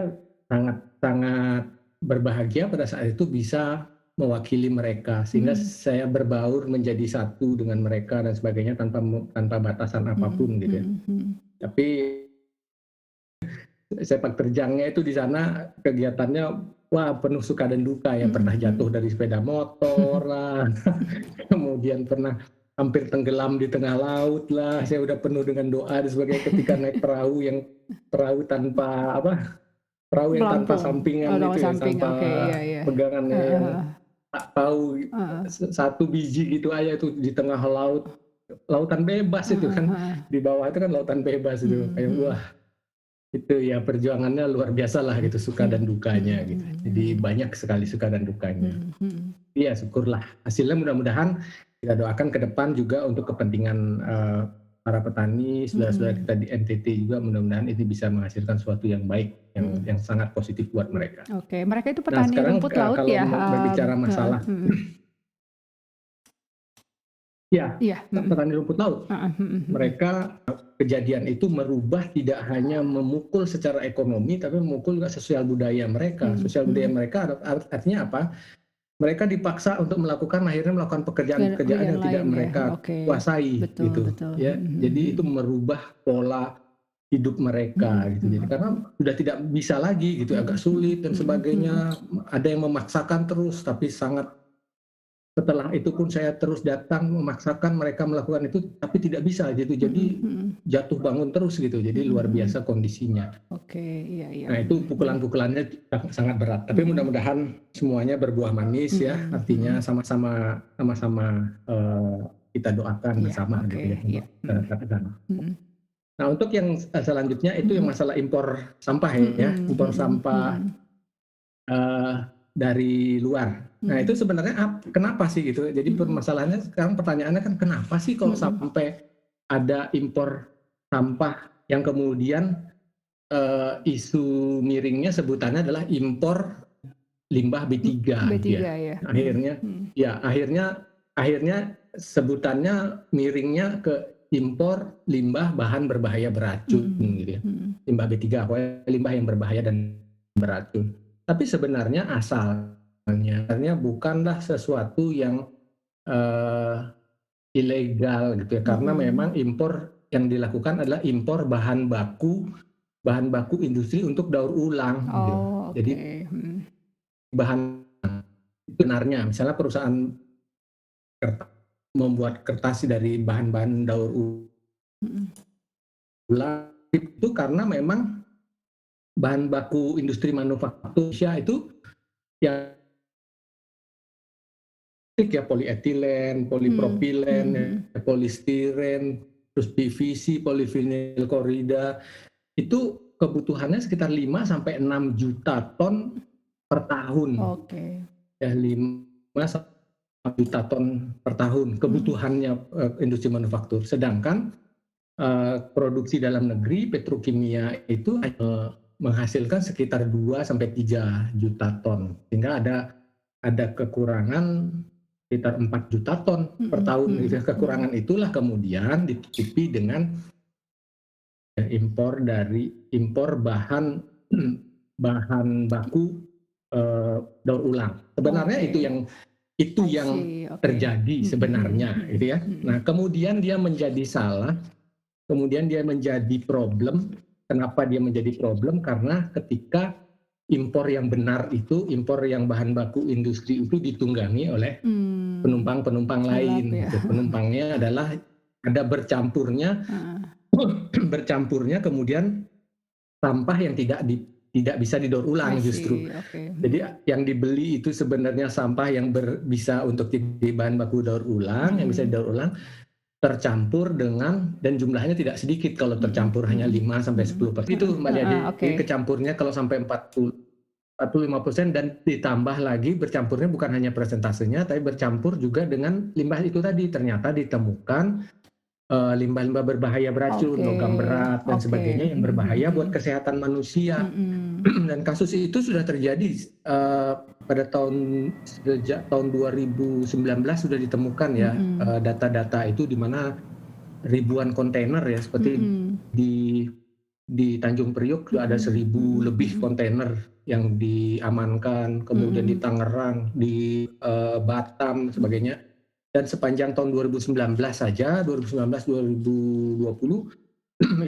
sangat sangat berbahagia pada saat itu bisa mewakili mereka, sehingga Mhm. saya berbaur menjadi satu dengan mereka dan sebagainya tanpa batasan Mhm. apapun gitu ya. Mhm. Mhm. Tapi sepak terjangnya itu di sana kegiatannya, wah, penuh suka dan duka ya, Mhm. pernah Mhm. jatuh dari sepeda motor lah, kemudian pernah hampir tenggelam di tengah laut lah, saya udah penuh dengan doa dan sebagainya ketika naik perahu tanpa apa, perahu yang tanpa Pelampung, sampingan tahu itu ya, samping, tanpa oke, iya, iya. pegangannya Heeh, yang heeh. tak tahu, Heeh. satu biji gitu aja itu di tengah laut, lautan bebas itu Heeh. kan, Heeh. di bawah itu kan lautan bebas itu, Mhm. kayak Mhm. wah, itu ya perjuangannya luar biasa lah gitu, suka dan Mhm. dukanya Mhm. gitu. Jadi Mhm. banyak sekali suka dan dukanya. Mhm. Mhm. Iya syukurlah hasilnya, mudah-mudahan kita doakan ke depan juga untuk kepentingan, para petani, saudara-saudara Mhm. kita di NTT juga, mudah-mudahan ini bisa menghasilkan sesuatu yang baik, Mhm. yang sangat positif buat mereka. Oke, mereka itu Nah petani sekarang, rumput laut kalau ya? berbicara Heeh. masalah, Mhm. ya, Iya. Mhm. petani rumput laut, Heeh. Mhm. Mhm. mereka kejadian itu merubah tidak hanya memukul secara ekonomi, tapi memukul juga sosial budaya mereka. Mhm. Sosial budaya Mhm. mereka artinya apa? Mereka dipaksa untuk akhirnya melakukan pekerjaan-pekerjaan Pekerjaan yang tidak lain ya? mereka Oke. kuasai Betul, gitu betul. ya. Mhm. Jadi itu Mhm. merubah pola hidup mereka Mhm. gitu. Jadi Mhm. karena Mhm. udah tidak bisa lagi gitu, agak Mhm. Mhm. sulit dan Mhm. Mhm. sebagainya. Ada yang memaksakan terus, tapi setelah itu pun saya terus datang memaksakan mereka melakukan itu, tapi tidak bisa gitu. Mhm. Jadi Mhm. jatuh bangun terus gitu. Jadi Mhm. luar Mhm. biasa kondisinya. Oke, iya, iya. Nah itu Mhm. Mhm. pukulan-pukulannya sangat berat. Tapi Mhm. mudah-mudahan semuanya berbuah manis ya. Mhm. Artinya Mhm. sama-sama kita doakan Iya, bersama oke, gitu ya iya. untuk Mhm. ke depan. Mhm. Nah, untuk yang selanjutnya itu yang Mhm. masalah impor sampah ya, Mhm impor mhm sampah mhm. Eee, dari luar. Nah itu Mhm. sebenarnya kenapa sih gitu? Jadi Mhm. permasalahannya sekarang pertanyaannya kan kenapa sih kalau Mhm. sampai ada impor sampah yang kemudian, isu miringnya sebutannya adalah impor limbah B3 gitu ya. B3 ya? Mhm Akhirnya mhm. ya akhirnya sebutannya miringnya ke impor limbah bahan berbahaya beracun Mhm gitu ya. mhm. Limbah B3 pokoknya limbah yang berbahaya dan beracun. Tapi sebenarnya asalnya bukanlah sesuatu yang, eee, ilegal gitu ya, karena Mhm. memang impor yang dilakukan adalah impor bahan baku industri untuk daur ulang gitu. Oh, Jadi oke. Mhm. bahan benarnya misalnya perusahaan membuat kertas dari bahan-bahan daur Mhm. ulang itu karena memang bahan baku industri manufaktur Indonesia itu yang ya polietilen, Mmm, polipropilen, mhm mhm. polistiren, terus PVC, polivinil klorida, itu kebutuhannya sekitar 5 sampai 6 juta ton per tahun. Oke. Ya 5 sampai juta ton per tahun Mhm. kebutuhannya industri manufaktur. Sedangkan produksi dalam negeri petrokimia itu menghasilkan sekitar 2 sampai 3 juta ton. Sehingga ada kekurangan sekitar 4 juta ton per Mhm tahun gitu. mhm mhm. Kekurangan itulah kemudian ditutupi dengan impor bahan bahan baku daur ulang. Sebenarnya Oke. itu I yang see, oke. terjadi Mhm mhm sebenarnya mhm gitu ya. mhm. Nah, kemudian dia menjadi salah, kemudian dia menjadi problem. Kenapa dia menjadi problem? Karena ketika impor yang benar itu, impor yang bahan baku industri itu ditunggangi oleh Mmm, penumpang-penumpang gelap lain ya? gitu. Penumpangnya adalah ada bercampurnya Heeh. bercampurnya kemudian sampah yang tidak bisa didaur I ulang justru. see, oke. Jadi Mhm. yang dibeli itu sebenarnya sampah yang bisa untuk jadi bahan baku daur ulang, yang bisa Mhm. didaur ulang, tercampur dengan dan jumlahnya tidak sedikit kalau Mhm tercampur hanya mhm 5 sampai mhm. 10%. Heeh Itu Mbak Lia, heeh, oke. jadi kecampurnya kalau sampai 45% dan ditambah lagi bercampurnya bukan hanya persentasenya, tapi bercampur juga dengan limbah itu tadi. Ternyata ditemukan limbah-limbah berbahaya beracun, Oke logam berat dan oke. sebagainya yang Mhm berbahaya buat mhm. kesehatan manusia. Mhm. Dan kasus itu sudah terjadi pada sejak tahun 2019 sudah ditemukan ya Mhm. data-data itu di mana ribuan kontainer ya seperti Mhm. di Tanjung Priok sudah ada Mhm 1.000 mhm lebih mhm. kontainer yang diamankan, kemudian di Mhm. Tangerang, di Batam sebagainya. Dan sepanjang tahun 2019 saja, 2019-2020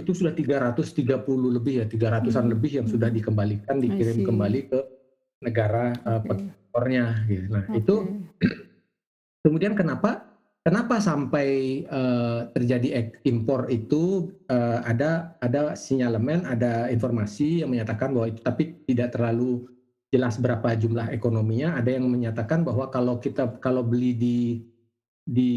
itu sudah 330 lebih ya, 300-an Mhm lebih yang sudah mhm. dikembalikan, I dikirim see. kembali ke negara Oke pekepornya gitu. Nah, itu oke. kemudian kenapa sampai terjadi impor itu ada sinyalemen, ada informasi yang menyatakan bahwa itu tapi tidak terlalu jelas berapa jumlah ekonominya. Ada yang menyatakan bahwa kalau beli di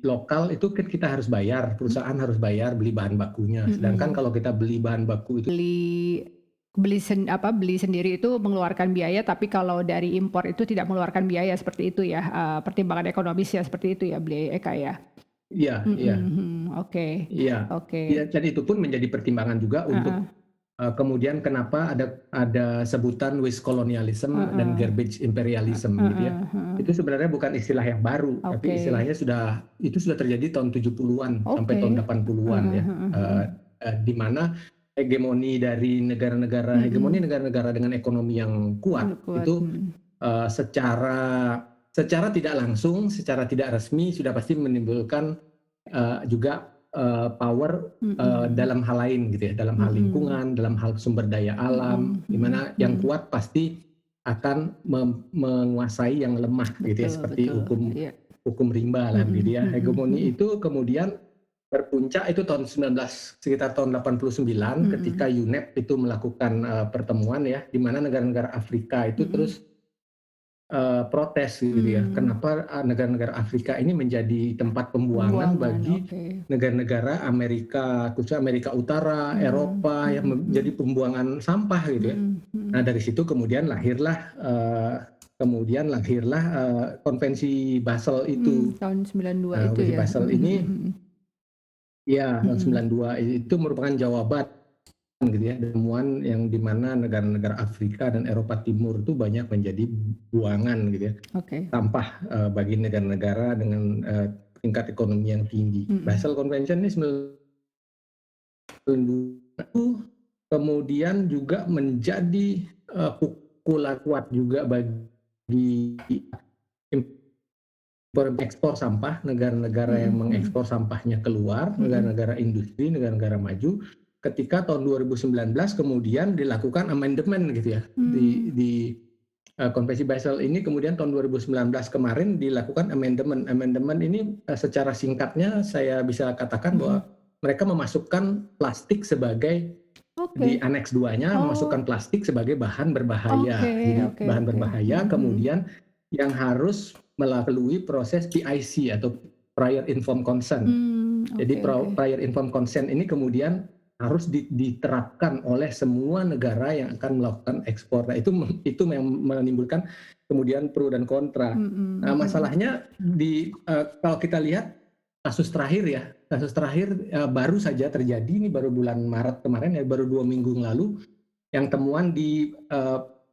lokal itu kan kita harus bayar, perusahaan harus bayar beli bahan bakunya. Sedangkan Mhm. kalau kita beli bahan baku itu Beli beli sendiri itu mengeluarkan biaya, tapi kalau dari impor itu tidak mengeluarkan biaya seperti itu ya, pertimbangan ekonomisnya seperti itu ya, beli Eka ya? iya Mhm iya mhm, oke iya oke. iya, dan itu pun menjadi pertimbangan juga untuk Heeh kemudian kenapa ada sebutan waste colonialism dan heeh. garbage imperialism gitu ya. Heeh heeh. Itu sebenarnya bukan istilah yang baru, tapi Oke. istilahnya itu sudah terjadi tahun 70-an sampai Oke. tahun 80-an Heeh ya. heeh heeh. Eee di mana hegemoni Mhm. negara-negara dengan ekonomi yang kuat Kuat, itu mhm. secara tidak langsung, secara tidak resmi sudah pasti menimbulkan juga power Mhm mhm. dalam hal lain gitu ya, dalam hal Mhm. lingkungan, dalam hal sumber daya alam, Mhm di mhm mana yang mhm. kuat pasti akan menguasai yang lemah gitu ya, Betul seperti betul, hukum iya. hukum rimba lah Mhm gitu ya. mhm Hegemoni mhm. itu kemudian berpuncak itu sekitar tahun 89 ketika Mhm. UNEP itu melakukan pertemuan ya, di mana negara-negara Afrika itu Mhm. terus protes gitu ya, kenapa negara-negara Afrika ini menjadi tempat pembuangan bagi oke. negara-negara Amerika, khususnya Amerika Utara, Eropa yang menjadi pembuangan sampah gitu ya. Nah dari situ kemudian lahirlah konvensi Basel itu. Tahun 92 Nah, itu konvensi ya? Basel ini ya tahun 92 itu merupakan jawaban gitu ya, temuan yang di mana negara-negara Afrika dan Eropa Timur itu banyak menjadi buangan gitu ya, Oke. sampah bagi negara-negara dengan tingkat ekonomi yang tinggi. Basel Convention ini 92 itu kemudian juga menjadi pukulan kuat juga bagi ekspor sampah, negara-negara yang mengekspor sampahnya keluar, negara-negara industri, negara-negara maju. Ketika tahun 2019 kemudian dilakukan amandemen gitu ya, di konvensi Basel ini kemudian tahun 2019 kemarin dilakukan amandemen. Amandemen ini secara singkatnya saya bisa katakan bahwa mereka memasukkan plastik sebagai di aneks 2-nya memasukkan plastik sebagai bahan berbahaya. Jadi bahan berbahaya kemudian yang harus melalui proses PIC atau Prior Informed Consent. Jadi Prior Informed Consent ini kemudian harus diterapkan oleh semua negara yang akan melakukan ekspor. Nah itu yang menimbulkan kemudian pro dan kontra. Nah masalahnya kalau kita lihat kasus terakhir baru saja terjadi, ini baru bulan Maret kemarin ya, baru 2 minggu lalu, yang temuan di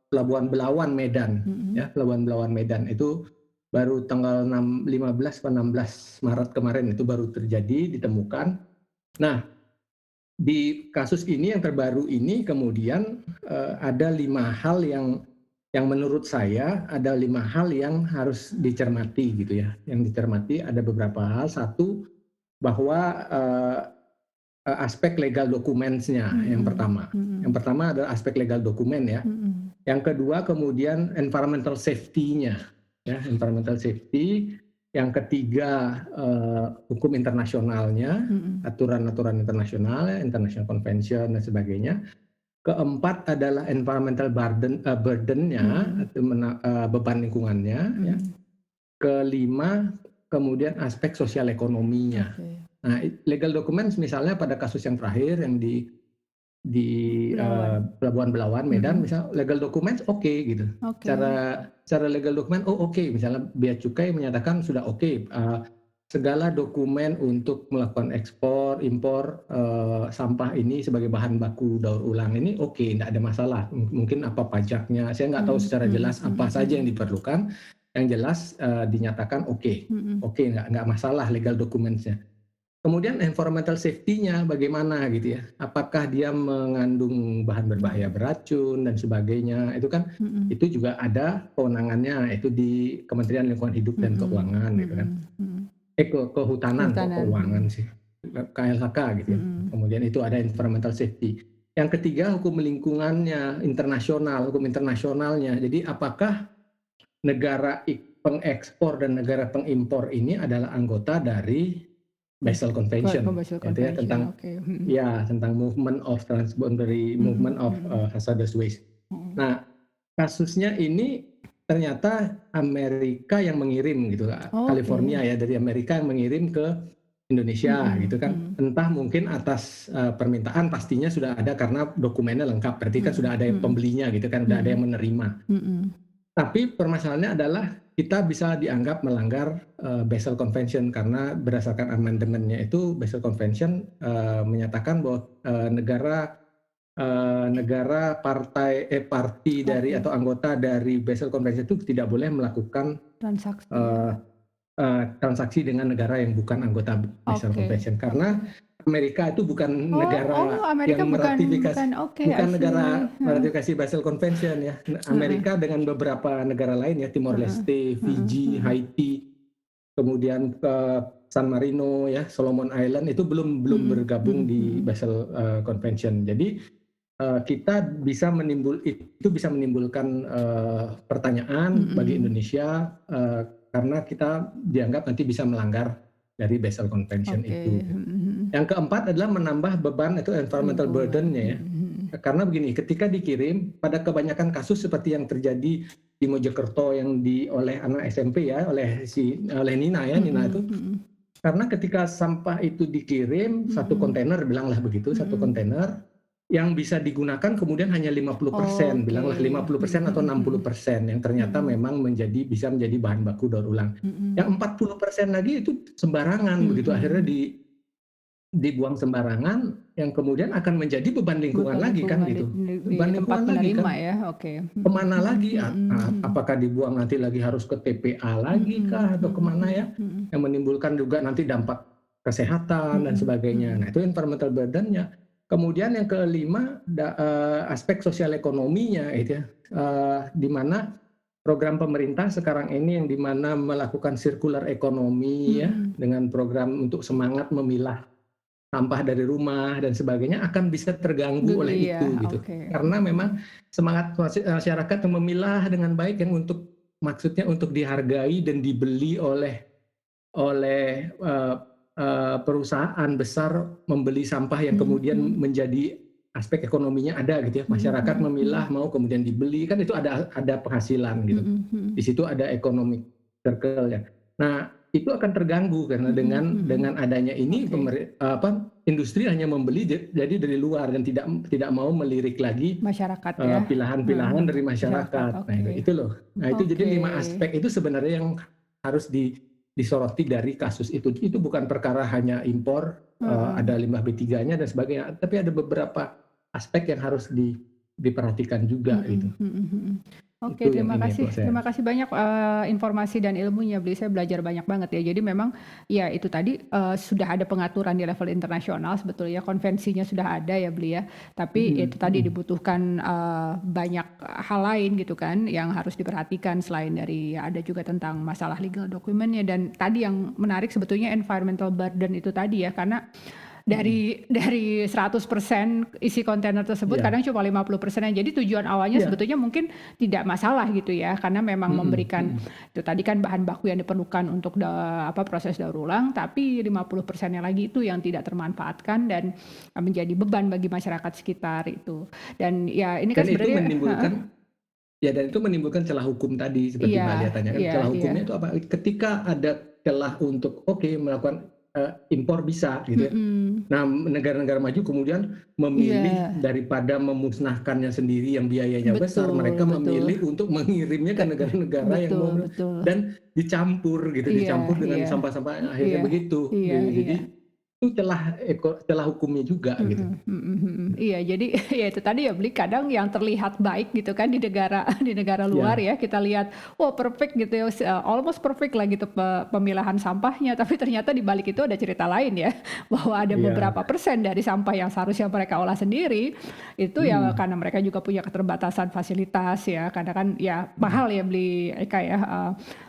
Pelabuhan Belawan Medan, ya Pelabuhan Belawan Medan itu baru tanggal 15 atau 16 Maret kemarin itu baru terjadi, ditemukan. Nah di kasus ini yang terbaru ini kemudian ada 5 hal yang menurut saya ada 5 hal yang harus dicermati gitu ya. Yang dicermati ada beberapa hal. Satu, bahwa aspek legal dokumennya yang pertama. Yang pertama adalah aspek legal dokumen ya. Yang kedua kemudian environmental safety-nya ya, environmental safety. Yang ketiga hukum internasionalnya, aturan-aturan internasional, international convention dan sebagainya. Keempat adalah environmental burden-nya, beban lingkungannya. Ya. Kelima kemudian aspek sosial ekonominya. Nah, legal documents misalnya pada kasus yang terakhir yang di Pelabuhan Belawan Medan, misal legal documents oke gitu. Secara legal dokumen oke, misalnya Bea Cukai menyatakan sudah oke. Segala dokumen untuk melakukan ekspor impor sampah ini sebagai bahan baku daur ulang ini oke, tidak ada masalah. Mungkin apa pajaknya, saya nggak tahu secara jelas apa saja yang diperlukan. Yang jelas dinyatakan oke, nggak masalah legal dokumennya. Kemudian environmental safety-nya bagaimana gitu ya? Apakah dia mengandung bahan berbahaya beracun dan sebagainya? Itu kan itu juga ada kewenangannya, itu di Kementerian Lingkungan Hidup dan Keuangan gitu kan. Kehutanan kok keuangan sih. KLHK gitu ya. Kemudian itu ada environmental safety. Yang ketiga hukum lingkungannya, hukum internasionalnya. Jadi apakah negara pengekspor dan negara pengimpor ini adalah anggota dari Basel Convention, ya, tentang movement of transboundary movement of hazardous waste. Nah, kasusnya ini ternyata Amerika yang mengirim gitu, California ya, dari Amerika yang mengirim ke Indonesia gitu kan. Entah mungkin atas permintaan, pastinya sudah ada karena dokumennya lengkap, berarti kan sudah ada yang pembelinya gitu kan, sudah ada yang menerima. Tapi permasalahannya adalah kita bisa dianggap melanggar Basel Convention karena berdasarkan amandemennya itu Basel Convention menyatakan bahwa negara parti dari atau anggota dari Basel Convention itu tidak boleh melakukan transaksi dengan negara yang bukan anggota Basel Convention karena Amerika itu bukan negara yang meratifikasi, bukan negara meratifikasi Basel Convention ya. Amerika dengan beberapa negara lain ya, Timor Leste, Fiji, Haiti, kemudian ke San Marino ya, Solomon Island itu belum bergabung di Basel Convention. Jadi kita bisa menimbulkan pertanyaan bagi Indonesia karena kita dianggap nanti bisa melanggar dari Basel Convention itu. Yang keempat adalah menambah beban itu environmental burden-nya ya. Karena begini, ketika dikirim pada kebanyakan kasus seperti yang terjadi di Mojokerto yang oleh anak SMP ya, oleh Nina ya, Nina itu. Karena ketika sampah itu dikirim satu kontainer, bilanglah begitu, satu kontainer yang bisa digunakan kemudian hanya 50%, bilanglah 50% atau 60% yang ternyata memang bisa menjadi bahan baku daur ulang. Yang 40% lagi itu sembarangan begitu, akhirnya dibuang sembarangan, yang kemudian akan menjadi beban lingkungan lagi kan gitu. Beban lingkungan lagi kan. Ya, oke. Kemana lagi? Apakah dibuang nanti lagi harus ke TPA lagi kah atau kemana ya? Yang menimbulkan juga nanti dampak kesehatan dan sebagainya. Nah itu environmental burden-nya. Kemudian yang kelima aspek sosial ekonominya itu ya, di mana program pemerintah sekarang ini yang di mana melakukan circular economy ya, dengan program untuk semangat memilah sampah dari rumah dan sebagainya akan bisa terganggu oleh itu gitu. Karena memang semangat masyarakat yang memilah dengan baik yang maksudnya untuk dihargai dan dibeli oleh perusahaan besar membeli sampah yang kemudian menjadi aspek ekonominya ada gitu ya. Masyarakat memilah mau kemudian dibeli, kan itu ada penghasilan gitu. Di situ ada economic circle ya. Nah, itu akan terganggu karena dengan adanya ini industri hanya membeli jadi dari luar dan tidak mau melirik lagi masyarakat ya, pilahan-pilahan dari masyarakat. Nah, itu loh. Nah, itu jadi 5 aspek itu sebenarnya yang harus disoroti dari kasus itu. Itu bukan perkara hanya impor, ada limbah B3-nya dan sebagainya, tapi ada beberapa aspek yang harus diperhatikan juga gitu. Oke, terima kasih banyak informasi dan ilmunya, Bli. Saya belajar banyak banget ya. Jadi memang ya itu tadi sudah ada pengaturan di level internasional sebetulnya, konvensinya sudah ada ya, Bli ya. Tapi itu tadi dibutuhkan banyak hal lain gitu kan yang harus diperhatikan selain dari ada juga tentang masalah legal documentnya, dan tadi yang menarik sebetulnya environmental burden itu tadi ya, karena dari 100% isi kontainer tersebut kadang cuma 50%. Jadi tujuan awalnya sebetulnya mungkin tidak masalah gitu ya, karena memang memberikan itu tadi kan bahan baku yang diperlukan untuk proses daur ulang, tapi 50%-nya lagi itu yang tidak termanfaatkan dan menjadi beban bagi masyarakat sekitar itu. Dan ya ini kan sebenarnya dan itu menimbulkan celah hukum tadi seperti Mbak Lia tanyakan. Celah hukumnya itu apa? Ketika ada celah untuk melakukan impor bisa gitu ya. Nah, negara-negara maju kemudian memilih daripada memusnahkannya sendiri yang biayanya besar, mereka memilih untuk mengirimnya ke negara-negara yang mau dan dicampur gitu, dicampur dengan sampah-sampah akhirnya begitu. Jadi itu celah hukumnya juga gitu. Iya, jadi ya itu tadi ya, Bli, kadang yang terlihat baik gitu kan di negara luar ya, kita lihat perfect gitu ya, almost perfect lah gitu pemilahan sampahnya, tapi ternyata di balik itu ada cerita lain ya, bahwa ada beberapa persen dari sampah yang seharusnya mereka olah sendiri itu ya karena mereka juga punya keterbatasan fasilitas ya, karena kan ya mahal ya, Bli Eka ya,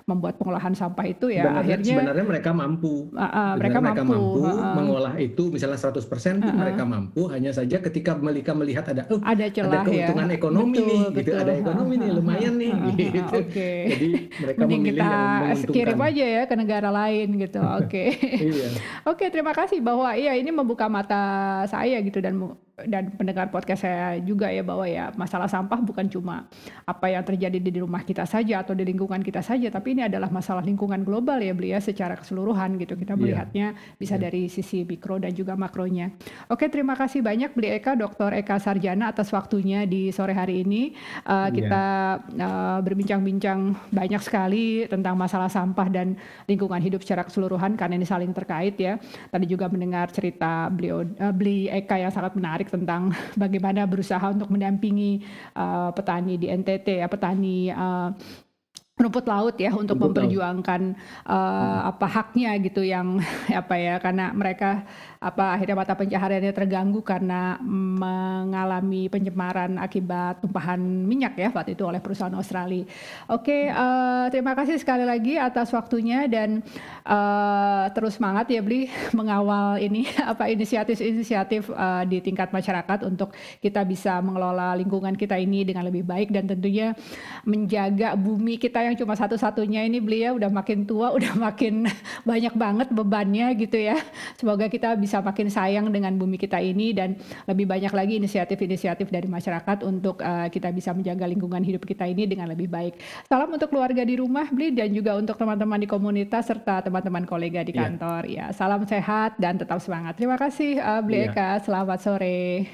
membuat pengolahan sampah itu ya. Sebenarnya mereka mampu. Mereka mampu mengolah itu misalnya 100% pun mereka mampu, hanya saja ketika mereka melihat ada celah, ada keuntungan ekonomi nih gitu, ada ekonomi nih lumayan nih gitu. Jadi mereka memilih yang menguntungkan. Kirim aja ya ke negara lain gitu. Oke, terima kasih bahwa ini membuka mata saya gitu dan pendengar podcast saya juga ya, bahwa ya masalah sampah bukan cuma apa yang terjadi di rumah kita saja atau di lingkungan kita saja, tapi ini adalah masalah lingkungan global ya, Beli ya, secara keseluruhan gitu. Kita melihatnya bisa dari sisi mikro dan juga makronya. Oke, terima kasih banyak Beli Eka, Dr. Eka Sarjana atas waktunya di sore hari ini. Kita berbincang-bincang banyak sekali tentang masalah sampah dan lingkungan hidup secara keseluruhan karena ini saling terkait ya. Tadi juga mendengar cerita Beli Eka yang sangat menarik tentang bagaimana berusaha untuk mendampingi petani di NTT ya, petani rumput laut ya, untuk memperjuangkan haknya gitu yang karena mereka akhirnya mata pencahariannya terganggu karena mengalami pencemaran akibat tumpahan minyak ya waktu itu oleh perusahaan Australia. Oke, terima kasih sekali lagi atas waktunya dan terus semangat ya, Bli, mengawal ini inisiatif di tingkat masyarakat untuk kita bisa mengelola lingkungan kita ini dengan lebih baik dan tentunya menjaga bumi kita yang cuma satu-satunya ini beliau udah makin tua, udah makin banyak banget bebannya gitu ya. Semoga kita bisa makin sayang dengan bumi kita ini dan lebih banyak lagi inisiatif-inisiatif dari masyarakat untuk kita bisa menjaga lingkungan hidup kita ini dengan lebih baik. Salam untuk keluarga di rumah, Bli, dan juga untuk teman-teman di komunitas serta teman-teman kolega di Iya, kantor. Ya, salam sehat dan tetap semangat. Terima kasih, Bli iya. Eka. Selamat sore.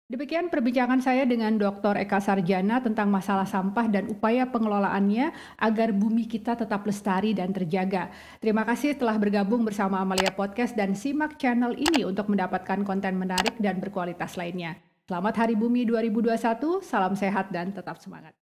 Demikian perbincangan saya dengan Dr. Eka Sarjana tentang masalah sampah dan upaya pengelolaannya agar bumi kita tetap lestari dan terjaga. Terima kasih telah bergabung bersama Amalia Podcast dan simak channel ini untuk mendapatkan konten menarik dan berkualitas lainnya. Selamat Hari Bumi 2021, salam sehat dan tetap semangat.